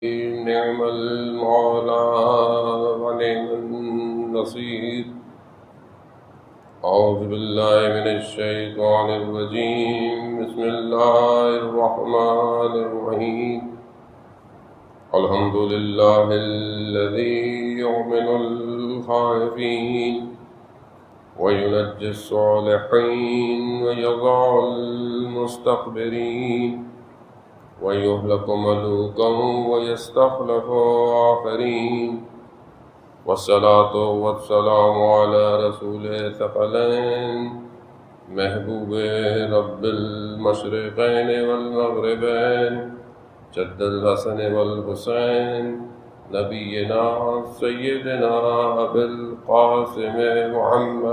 نعم المولى ونعم النصير. أعوذ بالله من الشيطان الرجيم. بسم الله الرحمن الرحيم. الحمد لله الذي يؤمن الخائفين وينجي الصالحين ويضع المستكبرين ويهلك ملوكا ويستخلف آخرين. والصلاة والسلام على رسول ثقلين محبوب رب المشرقين والمغربين جد الحسن والحسين نبينا سيدنا أبي القاسم محمد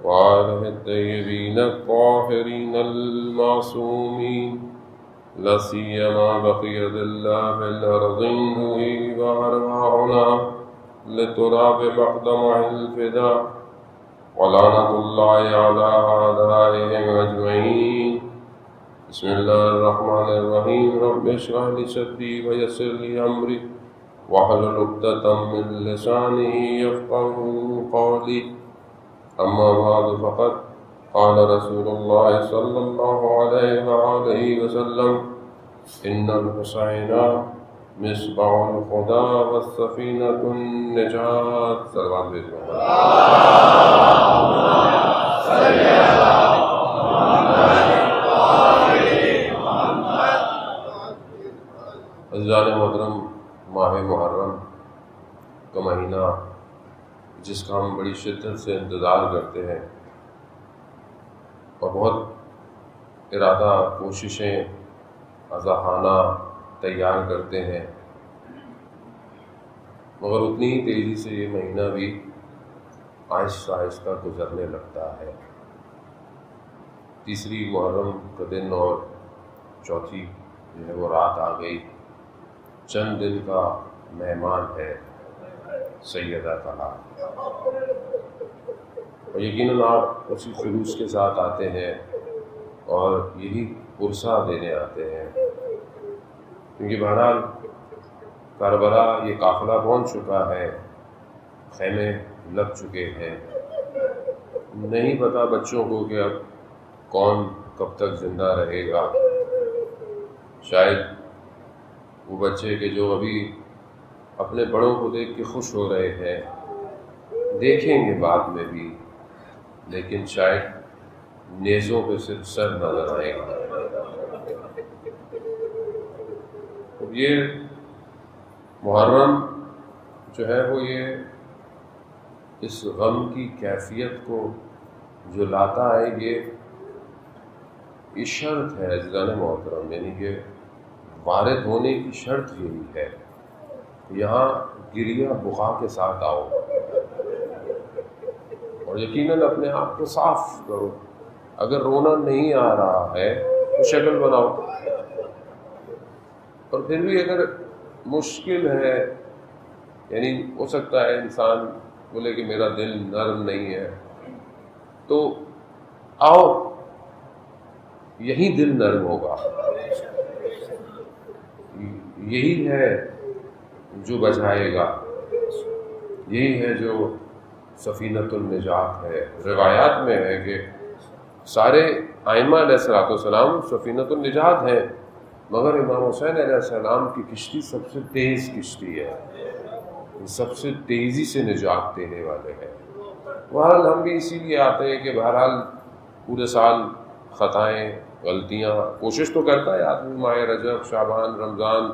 وآله الطيبين الطاهرين المعصومين لا سيما بقية الله في الأرضين وأرواحنا لتراب مقدمه الفداء ولعنة الله على أعدائهم أجمعين. بسم الله الرحمن الرحيم. رب اشرح لي صدري ويسر لي أمري واحلل عقدة من لساني يفقهوا قولي. أما بعد فقد قال رسول الله صلى الله عليه وآله وسلم إن الحسين مصباح الهدى والسفينة النجاة. صلوات بھیجو. عزیزان محترم، ماہ محرم کا مہینہ جس کا ہم بڑی شدت سے انتظار کرتے ہیں اور بہت ارادہ کوششیں عزاخانہ تیار کرتے ہیں، مگر اتنی ہی تیزی سے یہ مہینہ بھی آہستہ آہستہ گزرنے لگتا ہے. تیسری محرم کا دن اور چوتھی جو ہے وہ رات آ گئی. چند دن کا مہمان ہے سیدہ طلعت، اور یقیناً آپ اسی خلوص کے ساتھ آتے ہیں اور یہی پرسہ دینے آتے ہیں، کیونکہ بہرحال کربلا یہ قافلہ پہنچ چکا ہے، خیمے لگ چکے ہیں. نہیں پتہ بچوں کو کہ اب کون کب تک زندہ رہے گا. شاید وہ بچے کہ جو ابھی اپنے بڑوں کو دیکھ کے خوش ہو رہے ہیں دیکھیں گے بعد میں بھی، لیکن شاید نیزوں پہ صرف سر نظر آئے گا. یہ محرم جو ہے وہ یہ اس غم کی کیفیت کو جو لاتا ہے، یہ شرط ہے عزیزان محترم، یعنی کہ وارد ہونے کی شرط یہی ہے. یہاں گریہ بخا کے ساتھ آؤ اور یقیناً اپنے آپ کو صاف کرو. اگر رونا نہیں آ رہا ہے تو شکل بناؤ، اور پھر بھی اگر مشکل ہے، یعنی ہو سکتا ہے انسان بولے کہ میرا دل نرم نہیں ہے، تو آؤ، یہی دل نرم ہوگا. یہی ہے جو بچائے گا، یہی ہے جو سفینۃ النجات ہے. روایات میں ہے کہ سارے ائمہ علیہ الصلوۃ والسلام سفینۃ النجات ہیں، مگر امام حسین علیہ السلام کی کشتی سب سے تیز کشتی ہے، سب سے تیزی سے نجات دینے والے ہیں. بہرحال ہم بھی اسی لیے آتے ہیں کہ بہرحال پورے سال خطائیں، غلطیاں، کوشش تو کرتا ہے آدمی، ماہ رجب، شعبان، رمضان،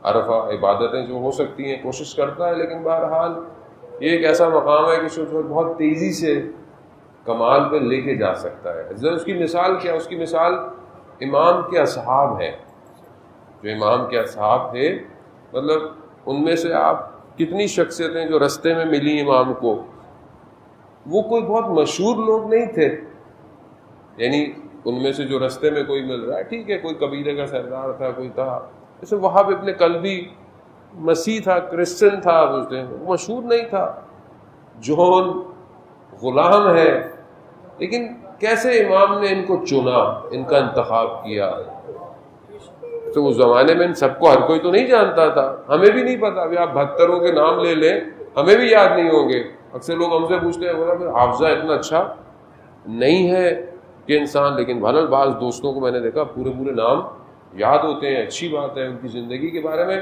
عرفہ، عبادتیں جو ہو سکتی ہیں کوشش کرتا ہے، لیکن بہرحال یہ ایک ایسا مقام ہے کہ جو بہت تیزی سے کمال پہ لے کے جا سکتا ہے. اس کی مثال کیا؟ اس کی مثال امام کے اصحاب ہیں. جو امام کے اصحاب تھے، مطلب ان میں سے آپ کتنی شخصیتیں جو رستے میں ملی امام کو، وہ کوئی بہت مشہور لوگ نہیں تھے. یعنی ان میں سے جو رستے میں کوئی مل رہا ہے، ٹھیک ہے، کوئی قبیلے کا سردار تھا، کوئی تھا، جیسے وہاب ابن کلبی مسیح تھا، کرسچن تھا، مشہور نہیں تھا. جون غلام ہے، لیکن کیسے امام نے ان کو چنا، ان کا انتخاب کیا. تو اس زمانے میں ان سب کو ہر کوئی تو نہیں جانتا تھا، ہمیں بھی نہیں پتا. ابھی آپ 72 کے نام لے لیں، ہمیں بھی یاد نہیں ہوں گے. اکثر لوگ ہم سے پوچھتے ہیں بولا حافظہ اتنا اچھا نہیں ہے کہ انسان، لیکن بہرحال بعض دوستوں کو میں نے دیکھا پورے نام یاد ہوتے ہیں. اچھی بات ہے. ان کی زندگی کے بارے میں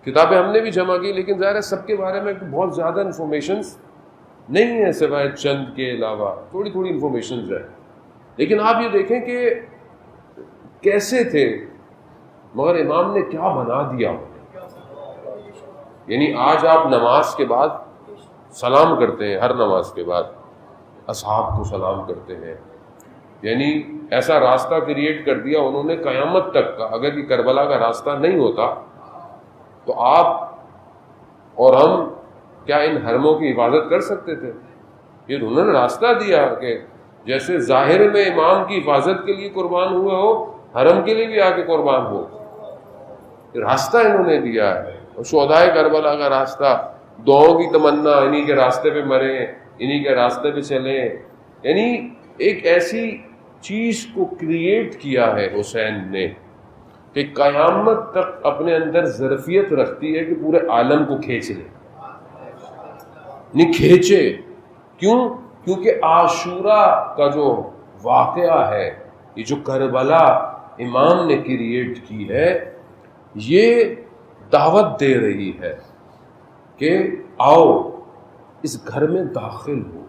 کتابیں ہم نے بھی جمع کی، لیکن ظاہر ہے سب کے بارے میں بہت زیادہ انفارمیشنز نہیں ہیں سوائے چند کے علاوہ، تھوڑی انفارمیشنز ہے. لیکن آپ یہ دیکھیں کہ کیسے تھے، مگر امام نے کیا بنا دیا. یعنی آج آپ نماز کے بعد سلام کرتے ہیں، ہر نماز کے بعد اصحاب کو سلام کرتے ہیں. یعنی ایسا راستہ کریٹ کر دیا انہوں نے قیامت تک کا. اگر یہ کربلا کا راستہ نہیں ہوتا تو آپ اور ہم کیا ان حرموں کی حفاظت کر سکتے تھے؟ یہ انہوں نے راستہ دیا کہ جیسے ظاہر میں امام کی حفاظت کے لیے قربان ہوئے ہو، حرم کے لیے بھی آ کے قربان ہو. راستہ انہوں نے دیا ہے. اور شہدائے کربلا کا راستہ، دعاؤں کی تمنا، انہی کے راستے پہ مریں، انہی کے راستے پہ چلیں. یعنی ایک ایسی چیز کو کریٹ کیا ہے حسین نے کہ قیامت تک اپنے اندر ظرفیت رکھتی ہے کہ پورے عالم کو کھینچ لے. نہیں کھینچے کیوں؟ کیونکہ عاشورہ کا جو واقعہ ہے، یہ جو کربلا امام نے کریٹ کی ہے، یہ دعوت دے رہی ہے کہ آؤ اس گھر میں داخل ہو.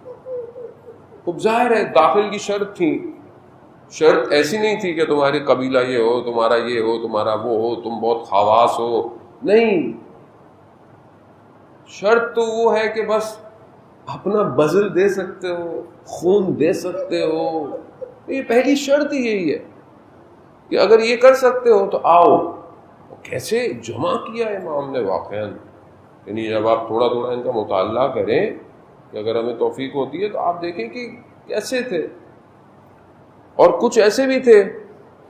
اب ظاہر ہے داخل کی شرط تھی، شرط ایسی نہیں تھی کہ تمہاری قبیلہ یہ ہو، تمہارا یہ ہو، تمہارا وہ ہو، تم بہت خواص ہو. نہیں، شرط تو وہ ہے کہ بس اپنا بذل دے سکتے ہو، خون دے سکتے ہو. یہ پہلی شرط ہی یہی ہے کہ اگر یہ کر سکتے ہو تو آؤ. کیسے جمع کیا امام نے واقعاً. یعنی جب آپ تھوڑا ان کا مطالعہ کریں، کہ اگر ہمیں توفیق ہوتی ہے تو آپ دیکھیں کہ کیسے تھے. اور کچھ ایسے بھی تھے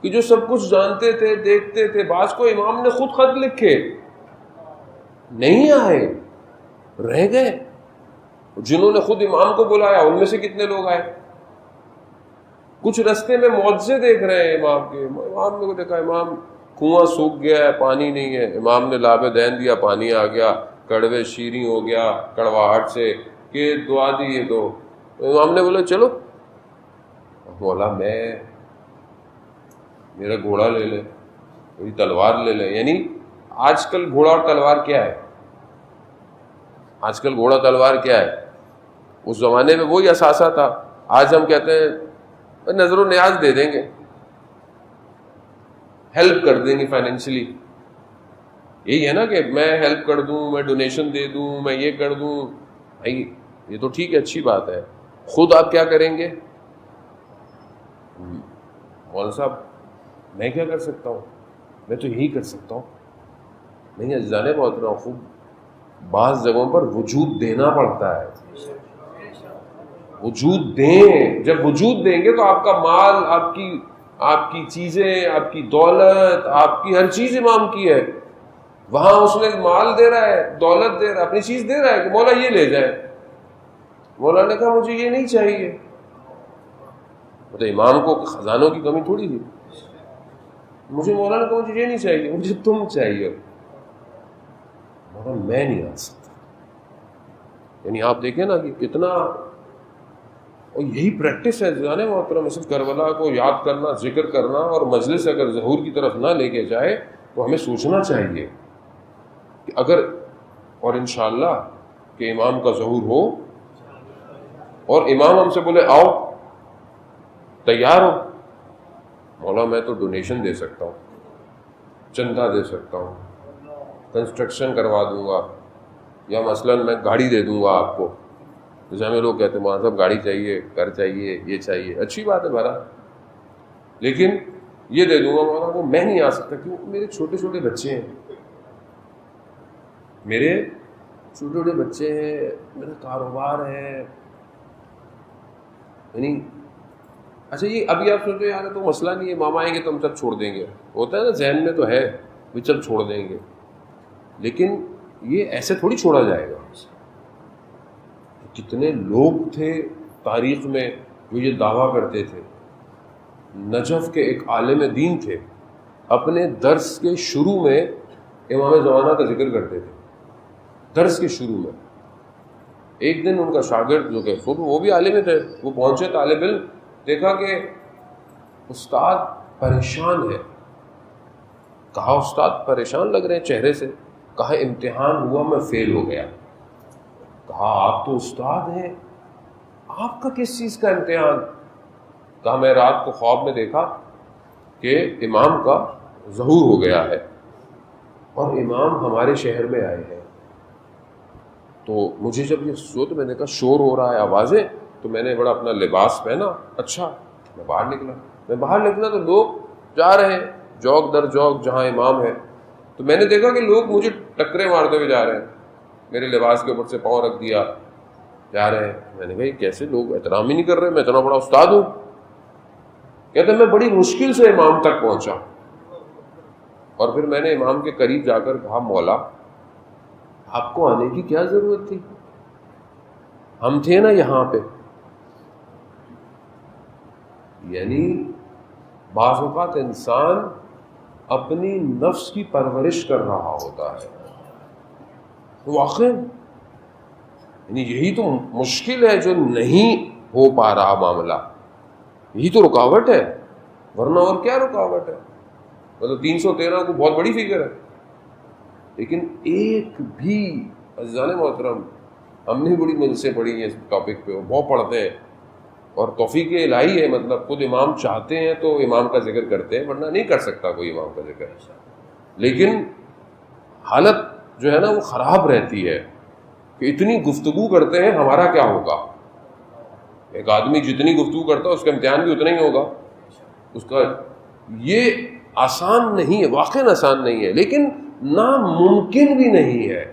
کہ جو سب کچھ جانتے تھے، دیکھتے تھے. بعض کو امام نے خود خط لکھے، نہیں آئے، رہ گئے. جنہوں نے خود امام کو بلایا ان میں سے کتنے لوگ آئے؟ کچھ رستے میں معجزے دیکھ رہے ہیں امام کے. امام نے دیکھا امام کنواں سوکھ گیا ہے، پانی نہیں ہے. امام نے لابِ دین دیا، پانی آ گیا. کڑوے شیریں ہو گیا کڑواہٹ سے، کہ دعا دی تو امام نے بولا چلو. مولا میرا گھوڑا لے لے، میری تلوار لے لے. یعنی آج کل گھوڑا اور تلوار کیا ہے؟ آج کل گھوڑا تلوار کیا ہے؟ اس زمانے میں وہی اثاثہ تھا. آج ہم کہتے ہیں نظر و نیاز دے دیں گے، ہیلپ کر دیں گے فائنینشلی. یہی ہے نا کہ میں ہیلپ کر دوں، میں ڈونیشن دے دوں، میں یہ کر دوں. یہ تو ٹھیک ہے، اچھی بات ہے. خود آپ کیا کریں گے؟ مولانا صاحب میں کیا کر سکتا ہوں؟ میں تو یہی کر سکتا ہوں. نہیں عزیزانے محترم، خوب بعض جگہوں پر وجود دینا پڑتا ہے. وجود دیں. جب وجود دیں گے تو آپ کا مال، آپ کی چیزیں، آپ کی دولت، آپ کی ہر چیز امام کی ہے. وہاں اس نے مال دے رہا ہے، دولت دے رہا ہے، اپنی چیز دے رہا ہے کہ مولا یہ لے جائے. مولا نے کہا مجھے یہ نہیں چاہیے. تو امام کو خزانوں کی کمی تھوڑی تھی. مجھے مولا نے کہا مجھے یہ نہیں چاہیے، مجھے تم چاہیے. مولا میں نہیں آ سکتا. یعنی آپ دیکھیں نا کہ کتنا، اور یہی پریکٹس ہے جانے محترم. صرف کربلا کو یاد کرنا، ذکر کرنا، اور مجلس اگر ظہور کی طرف نہ لے کے جائے تو ہمیں سوچنا چاہیے کہ اگر، اور انشاءاللہ کہ امام کا ظہور ہو اور امام ہم سے بولے آؤ، تیار ہو. مولا میں تو ڈونیشن دے سکتا ہوں، چندہ دے سکتا ہوں، کنسٹرکشن کروا دوں گا، یا مثلاً میں گاڑی دے دوں گا آپ کو. جیسے ہمیں لوگ کہتے ہیں مولانا صاحب گاڑی چاہیے، گھر چاہیے، یہ چاہیے. اچھی بات ہے بھرا، لیکن یہ دے دوں گا. مولانا وہ میں نہیں آ سکتا کیونکہ میرے چھوٹے چھوٹے بچے ہیں، میرے چھوٹے چھوٹے بچے ہیں، میرا کاروبار ہے. یعنی اچھا یہ ابھی آپ سوچو یار تو مسئلہ نہیں ہے، ماما آئیں گے تو ہم سب چھوڑ دیں گے. ہوتا ہے نا ذہن میں تو ہے بھی چل چھوڑ دیں گے، لیکن یہ ایسے تھوڑی چھوڑا جائے گا. کتنے لوگ تھے تاریخ میں جو یہ دعویٰ کرتے تھے. نجف کے ایک عالم دین تھے, اپنے درس کے شروع میں امام زمانہ کا ذکر کرتے تھے. درس کے شروع میں ایک دن ان کا شاگرد جو کہ خود وہ بھی عالم تھے, وہ پہنچے طالب علم, دیکھا کہ استاد پریشان ہے. کہا استاد پریشان لگ رہے ہیں چہرے سے. کہا امتحان ہوا, میں فیل ہو گیا. کہا آپ تو استاد ہیں, آپ کا کس چیز کا امتحان؟ کہا میں رات کو خواب میں دیکھا کہ امام کا ظہور ہو گیا ہے اور امام ہمارے شہر میں آئے ہیں. تو مجھے جب یہ سوچ, میں نے کہا شور ہو رہا ہے, آوازیں, تو میں نے بڑا اپنا لباس پہنا. اچھا, میں باہر نکلا تو لوگ جا رہے ہیں جوک در جوک جہاں امام ہے. تو میں نے دیکھا کہ لوگ مجھے ٹکرے مارتے ہوئے جا رہے ہیں, میرے لباس کے اوپر سے پاؤں رکھ دیا جا رہے ہیں. میں نے کہا یہ کیسے لوگ احترام ہی نہیں کر رہے, میں اتنا بڑا استاد ہوں. کہتے میں بڑی مشکل سے امام تک پہنچا, اور پھر میں نے امام کے قریب جا کر کہا مولا آپ کو آنے کی کیا ضرورت تھی, ہم تھے نا یہاں پہ. یعنی بعض اوقات انسان اپنی نفس کی پرورش کر رہا ہوتا ہے. واقعی یعنی یہی تو مشکل ہے جو نہیں ہو پا رہا معاملہ, یہی تو رکاوٹ ہے, ورنہ اور کیا رکاوٹ ہے. مطلب 313 کو بہت بڑی فگر ہے, لیکن ایک بھی عزیزان محترم, ہم نے بڑی مجلسیں پڑھی ہیں اس ٹاپک پہ, وہ بہت پڑھتے ہیں, اور توفیق الہی ہے. مطلب خود امام چاہتے ہیں تو امام کا ذکر کرتے ہیں, ورنہ نہیں کر سکتا کوئی امام کا ذکر. لیکن حالت جو ہے نا وہ خراب رہتی ہے کہ اتنی گفتگو کرتے ہیں, ہمارا کیا ہوگا. ایک آدمی جتنی گفتگو کرتا ہے اس کا امتحان بھی اتنا ہی ہوگا اس کا. یہ آسان نہیں ہے, واقعی آسان نہیں ہے, لیکن ناممکن بھی نہیں ہے.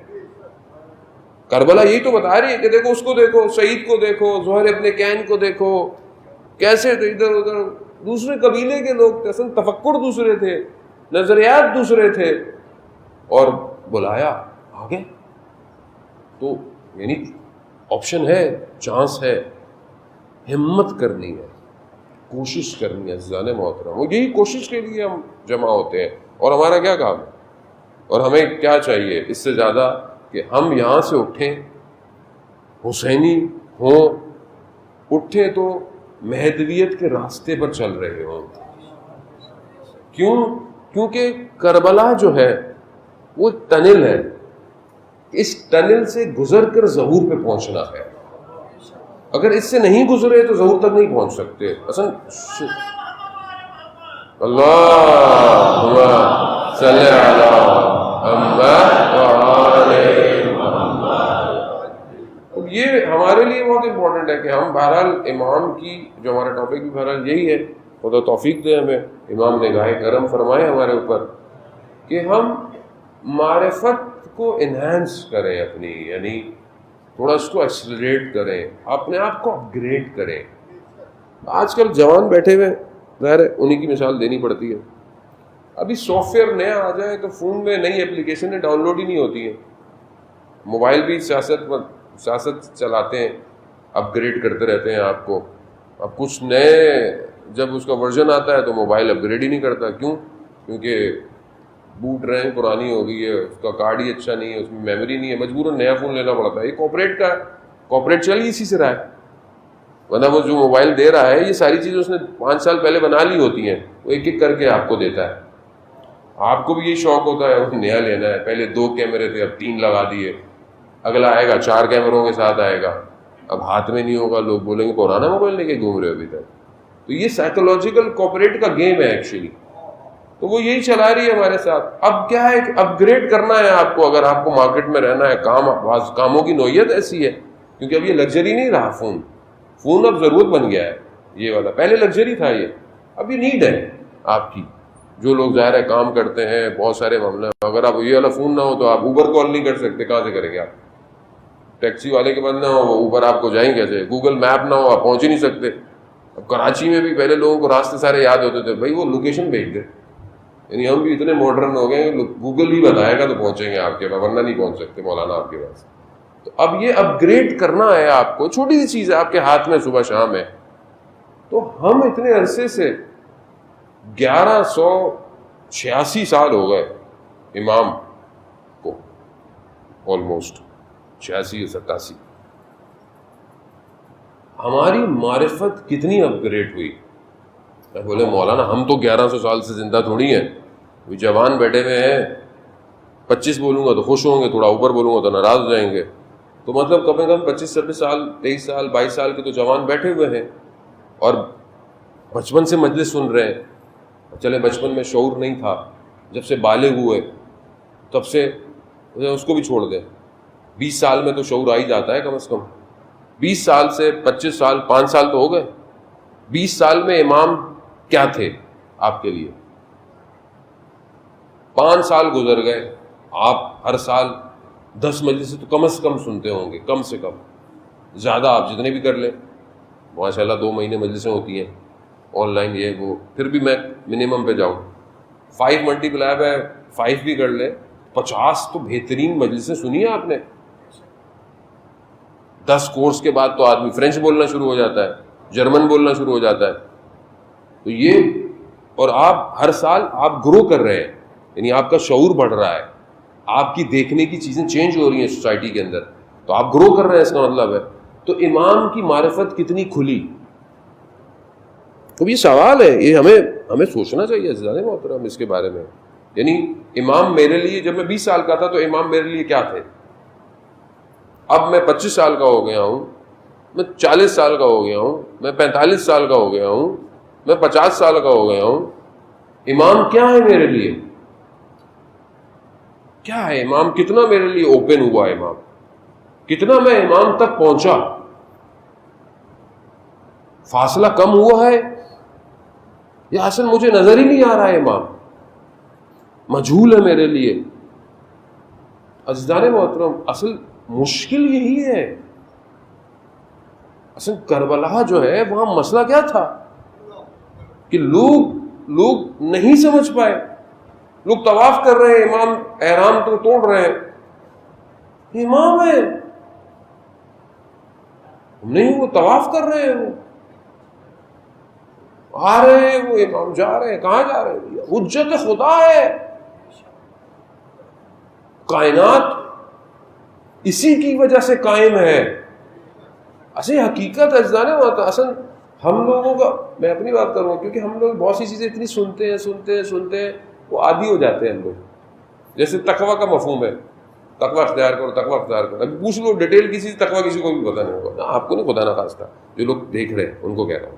کربلا یہی تو بتا رہی ہے کہ دیکھو اس کو دیکھو, سعید کو دیکھو, زہر ابن کین کو دیکھو, کیسے تھے ادھر ادھر, دوسرے قبیلے کے لوگ تھے, اصل تفکر دوسرے تھے, نظریات دوسرے تھے, اور بلایا آگے. تو یعنی آپشن ہے, چانس ہے, ہمت کرنی ہے, کوشش کرنی ہے عزیزان محترم. وہ یہی کوشش کے لیے ہم جمع ہوتے ہیں. اور ہمارا کیا کام ہے, اور ہمیں کیا چاہیے اس سے زیادہ کہ ہم یہاں سے اٹھیں, حسینی ہوں, اٹھیں تو مہدویت کے راستے پر چل رہے ہوں. کیونکہ کربلا جو ہے وہ ٹنل ہے, اس ٹنل سے گزر کر ظہور پہ پہنچنا ہے. اگر اس سے نہیں گزرے تو ظہور تک نہیں پہنچ سکتے. اصل اللہم صلی علی محمد وعلی محمد. یہ ہمارے لیے بہت امپورٹنٹ ہے کہ ہم بہرحال امام کی, جو ہمارا ٹاپک بھی بہرحال یہی ہے, خدا توفیق دے ہمیں, امام نگاہ کرم فرمائے ہمارے اوپر کہ ہم معرفت کو انہینس کریں اپنی, یعنی تھوڑا اس کو ایکسلریٹ کریں, اپنے آپ کو اپ گریڈ کریں. آج کل جوان بیٹھے ہوئے, ظاہر ہے انہی کی مثال دینی پڑتی ہے. ابھی سافٹ ویئر نیا آ جائے تو فون میں نئی اپلیکیشنیں ڈاؤن لوڈ ہی نہیں ہوتی ہیں. موبائل بھی سیاست چلاتے ہیں, اپ گریڈ کرتے رہتے ہیں آپ کو. اب کچھ نئے جب اس کا ورژن آتا ہے تو موبائل اپ گریڈ ہی نہیں کرتا. کیوں؟ کیونکہ بوٹ رینک پرانی ہو گئی ہے, اس کا کارڈ ہی اچھا نہیں ہے, اس میں میموری نہیں ہے, مجبوراً نیا فون لینا پڑتا ہے. یہ کارپوریٹ کا, کارپوریٹ چل ہی اسی سے رہا ہے. ورنہ وہ جو موبائل دے رہا ہے یہ ساری چیزیں اس نے 5 سال پہلے بنا لی ہوتی ہیں, وہ ایک ایک کر کے آپ کو دیتا ہے. آپ کو بھی یہ شوق ہوتا ہے وہ نیا لینا ہے, پہلے 2 کیمرے تھے اب 3 لگا دیے, اگلا آئے گا 4 کیمروں کے ساتھ آئے گا, اب ہاتھ میں نہیں ہوگا, لوگ بولیں گے پرانا موبائل لے کے گھوم رہے ہو ابھی تک. تو یہ سائیکولوجیکل کارپوریٹ کا گیم ہے ایکچولی. تو وہ یہی چلا رہی ہے ہمارے ساتھ. اب کیا ہے, اپ گریڈ کرنا ہے آپ کو, اگر آپ کو مارکیٹ میں رہنا ہے. کاموں کی نوعیت ایسی ہے, کیونکہ اب یہ لگژری نہیں رہا. فون اب ضرورت بن گیا ہے یہ والا. پہلے لگژری تھا, یہ اب یہ نیڈ ہے آپ کی. جو لوگ ظاہر ہے کام کرتے ہیں, بہت سارے معاملے, اگر آپ یہ والا فون نہ ہو تو آپ اوبر کال نہیں کر سکتے. کہاں سے کریں گے آپ؟ ٹیکسی والے کے پاس نہ ہو, وہ اوبر آپ کو جائیں کیسے؟ گوگل میپ نہ ہو, آپ پہنچ ہی نہیں سکتے. اب کراچی میں بھی پہلے لوگوں کو راستے سارے یاد ہوتے تھے, بھائی وہ لوکیشن بھیج دے. یعنی ہم بھی اتنے ماڈرن ہو گئے, گوگل ہی بتائے گا تو پہنچیں گے آپ کے پاس, ورنہ نہیں پہنچ سکتے مولانا آپ کے پاس. تو اب یہ اپ گریڈ کرنا ہے آپ کو, چھوٹی سی چیز ہے آپ کے ہاتھ میں, صبح شام ہے. تو ہم اتنے عرصے سے 1186 سال ہو گئے امام کو, آلموسٹ 86 یا 87. ہماری معرفت کتنی اپ گریڈ ہوئی. بولے مولانا ہم تو 1100 سال سے زندہ تھوڑی ہیں, وہ جوان بیٹھے ہوئے ہیں, 25 بولوں گا تو خوش ہوں گے, تھوڑا اوپر بولوں گا تو ناراض ہو جائیں گے. تو مطلب کم از کم 25 26 سال 23 سال 22 سال کے تو جوان بیٹھے ہوئے ہیں اور بچپن سے مجلس سن رہے ہیں. چلے بچپن میں شعور نہیں تھا, جب سے بالغ ہوئے تب سے اس کو بھی چھوڑ دیں, 20 سال میں تو شعور آ ہی جاتا ہے کم از کم. 20 سال سے 25 سال 5 سال تو ہو گئے. 20 سال میں امام کیا تھے آپ کے لیے؟ 5 سال گزر گئے, آپ ہر سال 10 مجلس تو کم از کم سنتے ہوں گے, کم سے کم. زیادہ آپ جتنے بھی کر لیں, ماشاء اللہ 2 مہینے مجلسیں ہوتی ہیں آن لائن یہ وہ, پھر بھی میں منیمم پہ جاؤں 5 ملٹیپلائی بائی 5 بھی کر لیں, 50 تو بہترین مجلسیں سنی ہیں آپ نے. 10 کورس کے بعد تو آدمی فرینچ بولنا شروع ہو جاتا ہے, جرمن بولنا شروع ہو جاتا ہے. تو یہ, اور آپ ہر سال آپ گرو کر رہے ہیں, یعنی آپ کا شعور بڑھ رہا ہے, آپ کی دیکھنے کی چیزیں چینج ہو رہی ہیں سوسائٹی کے اندر, تو آپ گرو کر رہے ہیں, اس کا مطلب ہے. تو امام کی معرفت کتنی کھلی. تو یہ سوال ہے, یہ ہمیں سوچنا چاہیے زیادہ محترم اس کے بارے میں. یعنی امام میرے لیے, جب میں 20 سال کا تھا تو امام میرے لیے کیا تھے؟ اب میں 25 سال کا ہو گیا ہوں, میں 40 سال کا ہو گیا ہوں, میں 45 سال کا ہو گیا ہوں, میں 50 سال کا ہو گیا ہوں. امام کیا ہے میرے لیے؟ کیا ہے امام؟ کتنا میرے لیے اوپن ہوا امام, کتنا میں امام تک پہنچا؟ فاصلہ کم ہوا ہے یا اصل مجھے نظر ہی نہیں آ رہا ہے امام, مجہول ہے میرے لیے؟ عزیزان محترم, اصل مشکل یہی ہے. اصل کربلا جو ہے وہاں مسئلہ کیا تھا کہ لوگ نہیں سمجھ پائے. لوگ طواف کر رہے ہیں, امام احرام تو توڑ رہے ہیں, امام ہے نہیں, وہ طواف کر رہے ہیں, وہ آ رہے ہیں, وہ امام جا رہے ہیں. کہاں جا رہے ہیں؟ حجت خدا ہے. کائنات اسی کی وجہ سے قائم ہے. اصل حقیقت اجزانے ہوتا, اصل ہم لوگوں کا, میں اپنی بات کروں گا کیونکہ ہم لوگ بہت سی چیزیں اتنی سنتے ہیں وہ عادی ہو جاتے ہیں ہم لوگ. جیسے تقویٰ کا مفہوم ہے, تقویٰ اختیار کرو, تقویٰ اختیار کرو. ابھی پوچھ لو ڈیٹیل کسی تقویٰ کسی کو بھی پتہ نہیں ہوگا. آپ کو نہیں, خدا نہ خواستہ جو لوگ دیکھ رہے ہیں ان کو کہہ رہا ہوں,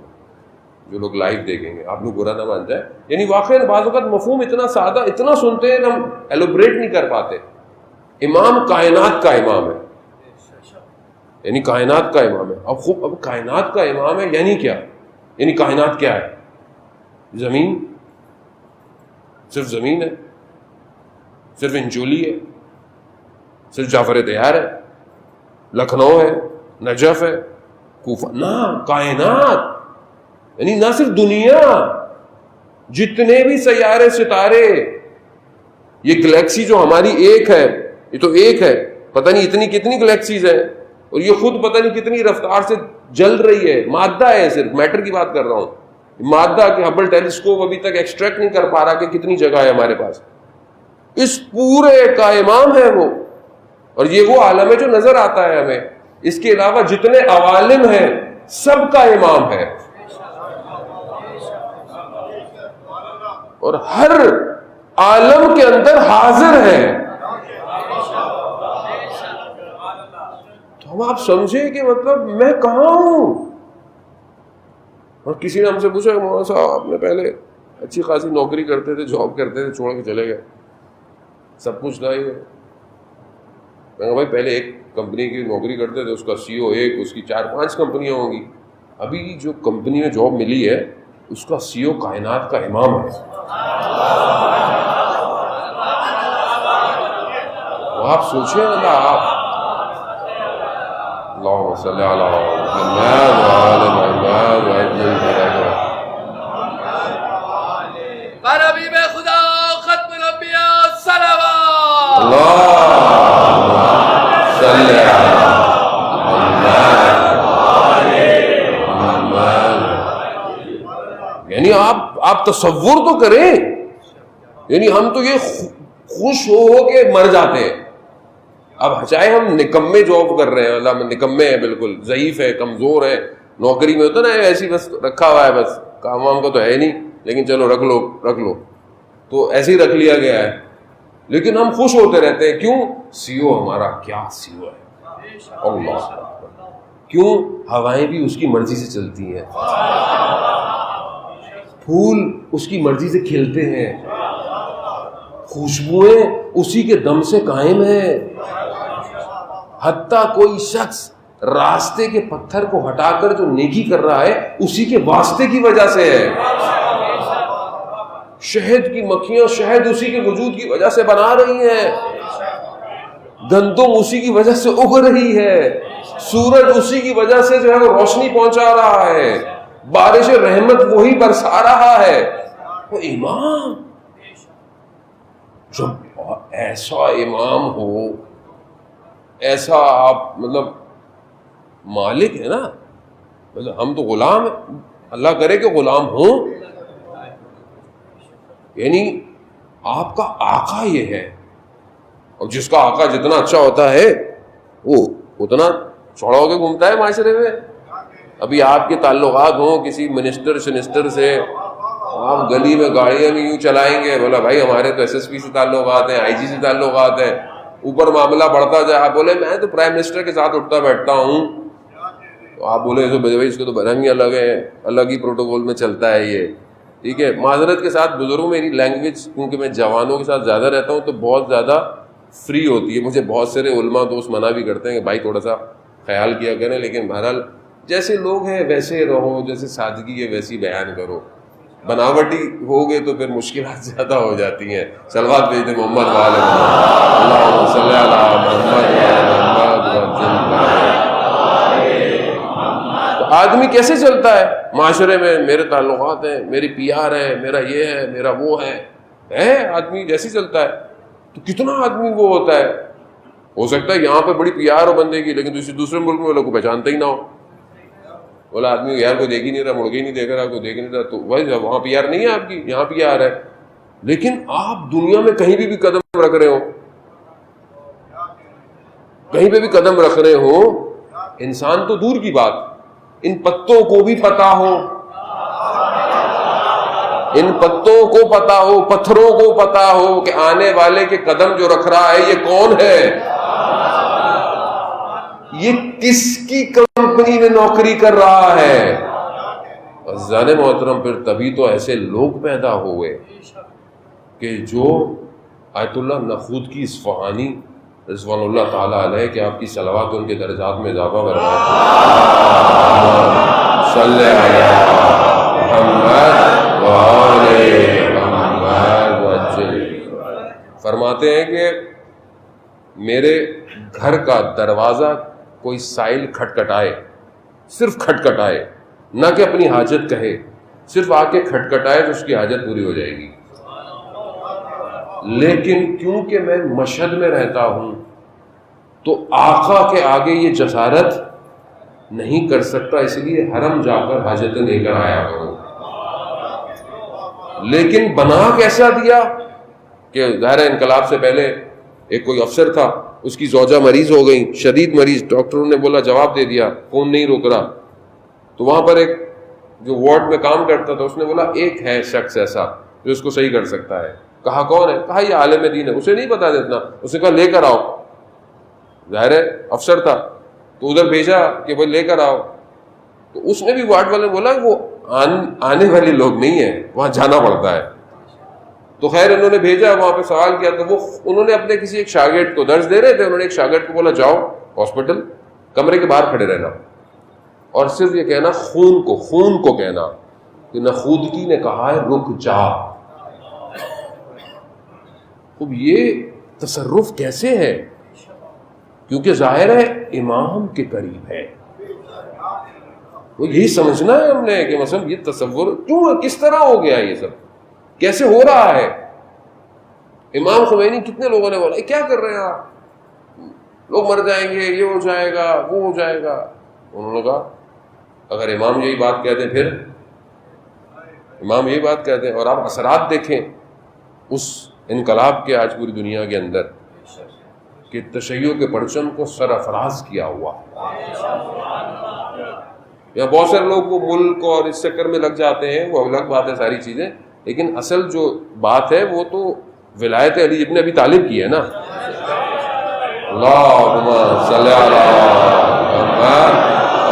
جو لوگ لائیو دیکھیں گے, آپ لوگ برا نہ مان جائیں. یعنی واقعی بعض اوقات مفہوم اتنا سادہ, اتنا سنتے ہیں کہ ہم ایلوبریٹ نہیں کر پاتے. امام کائنات کا امام ہے, یعنی کائنات کا امام ہے. اب کائنات کا امام ہے یعنی کیا؟ یعنی کائنات کیا ہے؟ زمین, صرف زمین ہے, صرف انجولی ہے, صرف جعفر طیار ہے, لکھنؤ ہے, نجف ہے, کوفہ؟ نہ, کائنات یعنی نہ صرف دنیا, جتنے بھی سیارے ستارے, یہ گلیکسی جو ہماری ایک ہے, یہ تو ایک ہے, پتہ نہیں اتنی کتنی گلیکسیز ہیں, اور یہ خود پتہ نہیں کتنی رفتار سے جل رہی ہے. مادہ ہے, صرف میٹر کی بات کر رہا ہوں, مادہ کہ ہبل ٹیلیسکوپ ابھی تک ایکسٹریکٹ نہیں کر پا رہا کہ کتنی جگہ ہے ہمارے پاس. اس پورے کا امام ہے وہ, اور یہ وہ عالم ہے جو نظر آتا ہے ہمیں. اس کے علاوہ جتنے عوالم ہیں سب کا امام ہے, اور ہر عالم کے اندر حاضر ہے. تو ہم آپ سمجھے کہ مطلب میں کہاں ہوں. اور کسی نے ہم سے پوچھا کہ مولانا صاحب آپ نے پہلے اچھی خاصی نوکری کرتے تھے, جاب کرتے تھے, چھوڑ کے چلے گئے, سب کچھ نہ ہی ہے. میں کہا بھائی پہلے ایک کمپنی کی نوکری کرتے تھے, اس کا سی او ایک, اس کی 4-5 کمپنیاں ہوں گی. ابھی جو کمپنی میں جاب ملی ہے اس کا سی او کائنات کا امام ہے. آپ سوچیں اللہ, آپ اللہم صلی علی محمد وعلی محمد وعجل برکہ حبیب خدا ختم الانبیاء صلوات اللہم صلی علی یعنی آپ تصور تو کریں، یعنی ہم تو یہ خوش ہو کے مر جاتے ہیں. اب چاہے ہم نکمے جاب کر رہے ہیں، اللہ نکمے ہیں، بالکل ضعیف ہے، کمزور ہے، نوکری میں ہوتا نا ایسی بس رکھا ہوا ہے، بس کام وام کا تو ہے نہیں، لیکن چلو رکھ لو تو ایسے ہی رکھ لیا گیا ہے. لیکن ہم خوش ہوتے رہتے ہیں. کیوں؟ سی او ہمارا کیا سی او ہے، اللہ. کیوں؟ ہوائیں بھی اس کی مرضی سے چلتی ہیں، پھول اس کی مرضی سے کھلتے ہیں، خوشبوئیں اسی کے دم سے قائم ہیں. حتیٰ کوئی شخص راستے کے پتھر کو ہٹا کر جو نیکی کر رہا ہے اسی کے واسطے کی وجہ سے ہے. شہد کی مکھیاں شہد اسی کے وجود کی وجہ سے بنا رہی ہیں، گندم اسی کی وجہ سے اگ رہی ہے، سورج اسی کی وجہ سے جو ہے وہ روشنی پہنچا رہا ہے، بارش رحمت وہی برسا رہا ہے. وہ امام، جب ایسا امام ہو، ایسا آپ مطلب مالک ہے نا، مطلب ہم تو غلام ہیں، اللہ کرے کہ غلام ہوں. یعنی آپ کا آقا یہ ہے، اور جس کا آقا جتنا اچھا ہوتا ہے وہ اتنا چوڑا ہو کے گھومتا ہے معاشرے میں. ابھی آپ کے تعلقات ہوں کسی منسٹر سے، آپ گلی میں گاڑیاں بھی یوں چلائیں گے، بولا بھائی ہمارے تو ایس ایس پی سے تعلقات ہیں، آئی جی سے تعلقات ہیں. اوپر معاملہ بڑھتا جائے، آپ بولے میں تو پرائم منسٹر کے ساتھ اٹھتا بیٹھتا ہوں، تو آپ بولے بھائی اس کو تو برہم ہی الگ ہے، الگ ہی پروٹوکول میں چلتا ہے یہ. ٹھیک ہے، معذرت کے ساتھ بزرگوں، میری لینگویج کیونکہ میں جوانوں کے ساتھ زیادہ رہتا ہوں تو بہت زیادہ فری ہوتی ہے. مجھے بہت سارے علماء دوست منع بھی کرتے ہیں کہ بھائی تھوڑا سا خیال کیا کریں، لیکن بہرحال جیسے لوگ ہیں ویسے رہو، جیسے سادگی ہے ویسی بیان کرو. بناوٹی ہو گئے تو پھر مشکلات زیادہ ہو جاتی ہیں. صلوات بھیج دیں محمد والے اللہم صلی علی محمد محمد. تو آدمی کیسے چلتا ہے معاشرے میں؟ میرے تعلقات ہیں، میری پی آر ہے، میرا یہ ہے، میرا وہ ہے آدمی جیسے چلتا ہے. تو کتنا آدمی وہ ہوتا ہے، ہو سکتا ہے یہاں پہ بڑی پی آر ہو بندے کی، لیکن دوسرے ملک میں لوگ کو پہچانتا ہی نہ ہو. بولا آدمی یار کوئی دیکھ ہی نہیں رہا، مڑ کے ہی نہیں دیکھ رہا، کوئی دیکھ نہیں رہا، تو بھائی وہاں پی آر نہیں ہے آپ کی، یہاں پی آر ہے. لیکن آپ دنیا میں کہیں بھی قدم رکھ رہے ہو، کہیں پہ بھی قدم رکھ رہے ہو، انسان تو دور کی بات، ان پتوں کو بھی پتا ہو، ان پتوں کو پتا ہو، پتھروں کو پتا ہو کہ آنے والے کے قدم جو رکھ رہا ہے یہ کون ہے، یہ کس کی کمپنی میں نوکری کر رہا ہے. عزیزان محترم، پھر تبھی تو ایسے لوگ پیدا ہوئے کہ جو آیت اللہ نخود کی اصفہانی رضوان اللہ تعالیٰ علیہ کہ آپ کی صلوات ان کے درجات میں اضافہ فرمائے. صلی علی محمد وآل محمد وجل. فرماتے ہیں کہ میرے گھر کا دروازہ کوئی سائل کھٹکھٹائے، صرف کھٹکھٹائے، نہ کہ اپنی حاجت کہے، صرف آ کے کھٹکھٹائے تو اس کی حاجت پوری ہو جائے گی. لیکن کیونکہ میں مشہد میں رہتا ہوں تو آقا کے آگے یہ جسارت نہیں کر سکتا، اس لیے حرم جا کر حاجتیں لے کر آیا کروں. لیکن بنا کیسا دیا کہ ظاہر انقلاب سے پہلے ایک کوئی افسر تھا، اس کی زوجہ مریض ہو گئی، شدید مریض، ڈاکٹروں نے بولا جواب دے دیا، فون نہیں روک رہا. تو وہاں پر ایک جو وارڈ میں کام کرتا تھا، اس نے بولا ایک ہے شخص ایسا جو اس کو صحیح کر سکتا ہے. کہا کون ہے؟ کہا یہ عالم دین ہے. اسے نہیں پتا اتنا، اس نے کہا لے کر آؤ. ظاہر ہے افسر تھا تو ادھر بھیجا کہ بھائی لے کر آؤ. تو اس نے بھی وارڈ والے نے بولا وہ آنے والے لوگ نہیں ہیں، وہاں جانا پڑتا ہے. تو خیر انہوں نے بھیجا، وہاں پہ سوال کیا تو وہ انہوں نے اپنے کسی ایک شاگرد کو درس دے رہے تھے، انہوں نے ایک شاگرد کو بولا جاؤ ہاسپٹل، کمرے کے باہر کھڑے رہنا اور صرف یہ کہنا خون کو کہنا کہ نخودگی نے کہا ہے رک جا. اب یہ تصرف کیسے ہے؟ کیونکہ ظاہر ہے امام کے قریب ہے. وہ یہی سمجھنا ہے ہم نے کہ مثلا یہ تصور کیوں، کس طرح ہو گیا، یہ سب کیسے ہو رہا ہے. امام خمینی کتنے لوگوں نے بولا کیا کر رہے ہیں آپ، لوگ مر جائیں گے، یہ ہو جائے گا، وہ ہو جائے گا. انہوں نے کہا اگر امام یہی بات کہتے ہیں امام یہی بات کہتے ہیں. اور آپ اثرات دیکھیں اس انقلاب کے آج پوری دنیا کے اندر کہ تشیع کے پرچم کو سرافراز کیا ہوا. یا بہت سارے لوگ وہ ملک اور اس چکر میں لگ جاتے ہیں, وہ الگ بات ہے ساری چیزیں, لیکن اصل جو بات ہے وہ تو ولایت علی ابن ابی طالب کی ہے نا. اللہم صلی علی محمد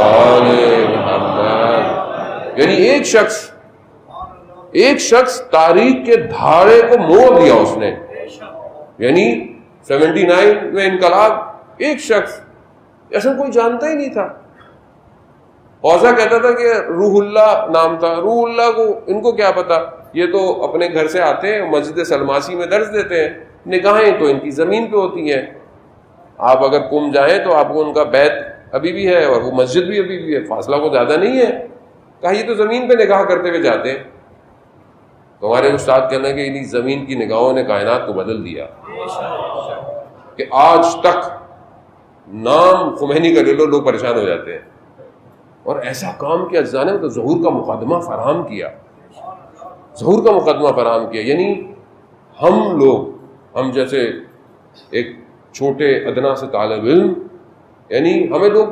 آل محمد. یعنی ایک شخص تاریخ کے دھارے کو موڑ دیا اس نے. یعنی 79 میں انقلاب, ایک شخص, ایسا کوئی جانتا ہی نہیں تھا. اوزا کہتا تھا کہ روح اللہ نام تھا. روح اللہ کو ان کو کیا پتا, یہ تو اپنے گھر سے آتے ہیں, مسجد سلماسی میں درس دیتے ہیں, نگاہیں تو ان کی زمین پہ ہوتی ہیں. آپ اگر قم جائیں تو آپ کو ان کا بیت ابھی بھی ہے اور وہ مسجد بھی ابھی بھی ہے, فاصلہ کو زیادہ نہیں ہے. کہا یہ تو زمین پہ نگاہ کرتے ہوئے جاتے ہیں. تو ہمارے استاد کہنا کہ انہیں زمین کی نگاہوں نے کائنات کو بدل دیا کہ آج تک نام خمینی کا لے لو لوگ پریشان ہو جاتے ہیں. اور ایسا کام کیا اجزا نے, تو ظہور کا مقدمہ فراہم کیا, ظہور کا مقدمہ فراہم کیا. یعنی ہم جیسے ایک چھوٹے ادنا سے طالب علم, یعنی ہمیں لوگ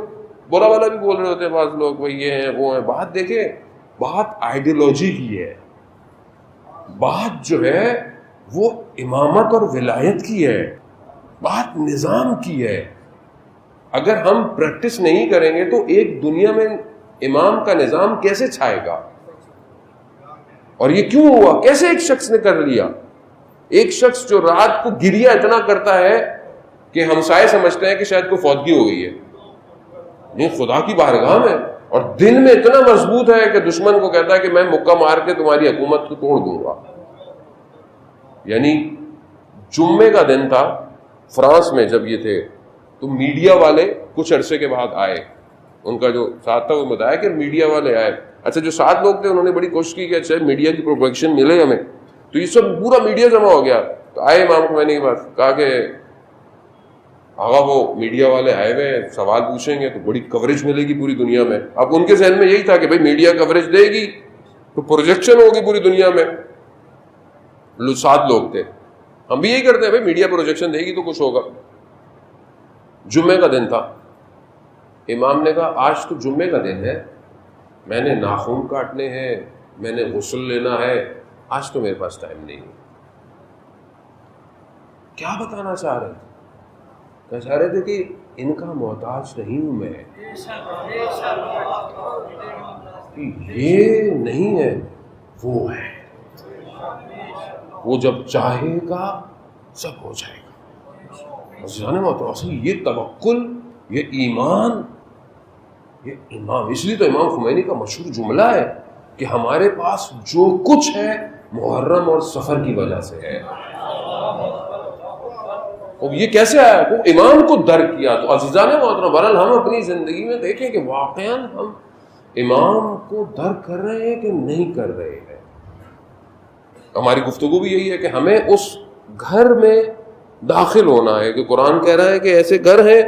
برا والا بھی بول رہے ہوتے ہیں بعض لوگ, بھائی یہ ہیں وہ ہیں. بات دیکھیں, بات آئیڈیالوجی کی ہے, بات جو ہے وہ امامت اور ولایت کی ہے, بات نظام کی ہے. اگر ہم پریکٹس نہیں کریں گے تو ایک دنیا میں امام کا نظام کیسے چھائے گا؟ اور یہ کیوں ہوا, کیسے ایک شخص نے کر لیا؟ ایک شخص جو رات کو گریا اتنا کرتا ہے کہ ہمسائے سمجھتے ہیں کہ شاید کوئی فوتگی ہو گئی ہے, نہیں خدا کی بارگاہ میں, اور دل میں اتنا مضبوط ہے کہ دشمن کو کہتا ہے کہ میں مکہ مار کے تمہاری حکومت کو توڑ دوں گا. یعنی جمعے کا دن تھا فرانس میں جب یہ تھے, تو میڈیا والے کچھ عرصے کے بعد آئے, ان کا جو ساتھ تھا وہ بتایا کہ میڈیا والے آئے. اچھا جو 7 لوگ تھے انہوں نے بڑی کوشش کی کہ اچھا میڈیا کی پروٹیکشن ملے ہمیں, تو یہ سب پورا میڈیا جمع ہو گیا. تو آئے امام کو میں نے یہ بات کہا کہ آغا وہ میڈیا والے آئے ہوئے سوال پوچھیں گے تو بڑی کوریج ملے گی پوری دنیا میں. اب ان کے ذہن میں یہی تھا کہ بھائی میڈیا کوریج دے گی تو پروجیکشن ہوگی پوری دنیا میں. 7 لوگ تھے, ہم بھی یہی کرتے ہیں بھائی میڈیا پروجیکشن دے گی تو کچھ ہوگا. جمعے کا دن تھا, امام نے کہا آج تو جمعے کا دن ہے, میں نے ناخن کاٹنے ہیں, میں نے غسل لینا ہے, آج تو میرے پاس ٹائم نہیں. کیا بتانا چاہ رہے تھے؟ چاہ رہے تھے کہ ان کا محتاج نہیں ہوں میں, یہ نہیں ہے وہ ہے, وہ جب چاہے گا سب ہو جائے گا. یہ توکل, یہ ایمان, یہ امام. اس لیے تو امام خمینی کا مشہور جملہ ہے کہ ہمارے پاس جو کچھ ہے محرم اور سفر کی وجہ سے ہے. یہ کیسے آیا؟ وہ امام کو درک کیا. تو عزیزان محترم, بہرحال ہم اپنی زندگی میں دیکھیں کہ واقعاً ہم امام کو درک کر رہے ہیں کہ نہیں کر رہے ہیں. ہماری گفتگو بھی یہی ہے کہ ہمیں اس گھر میں داخل ہونا ہے کہ قرآن کہہ رہا ہے کہ ایسے گھر ہیں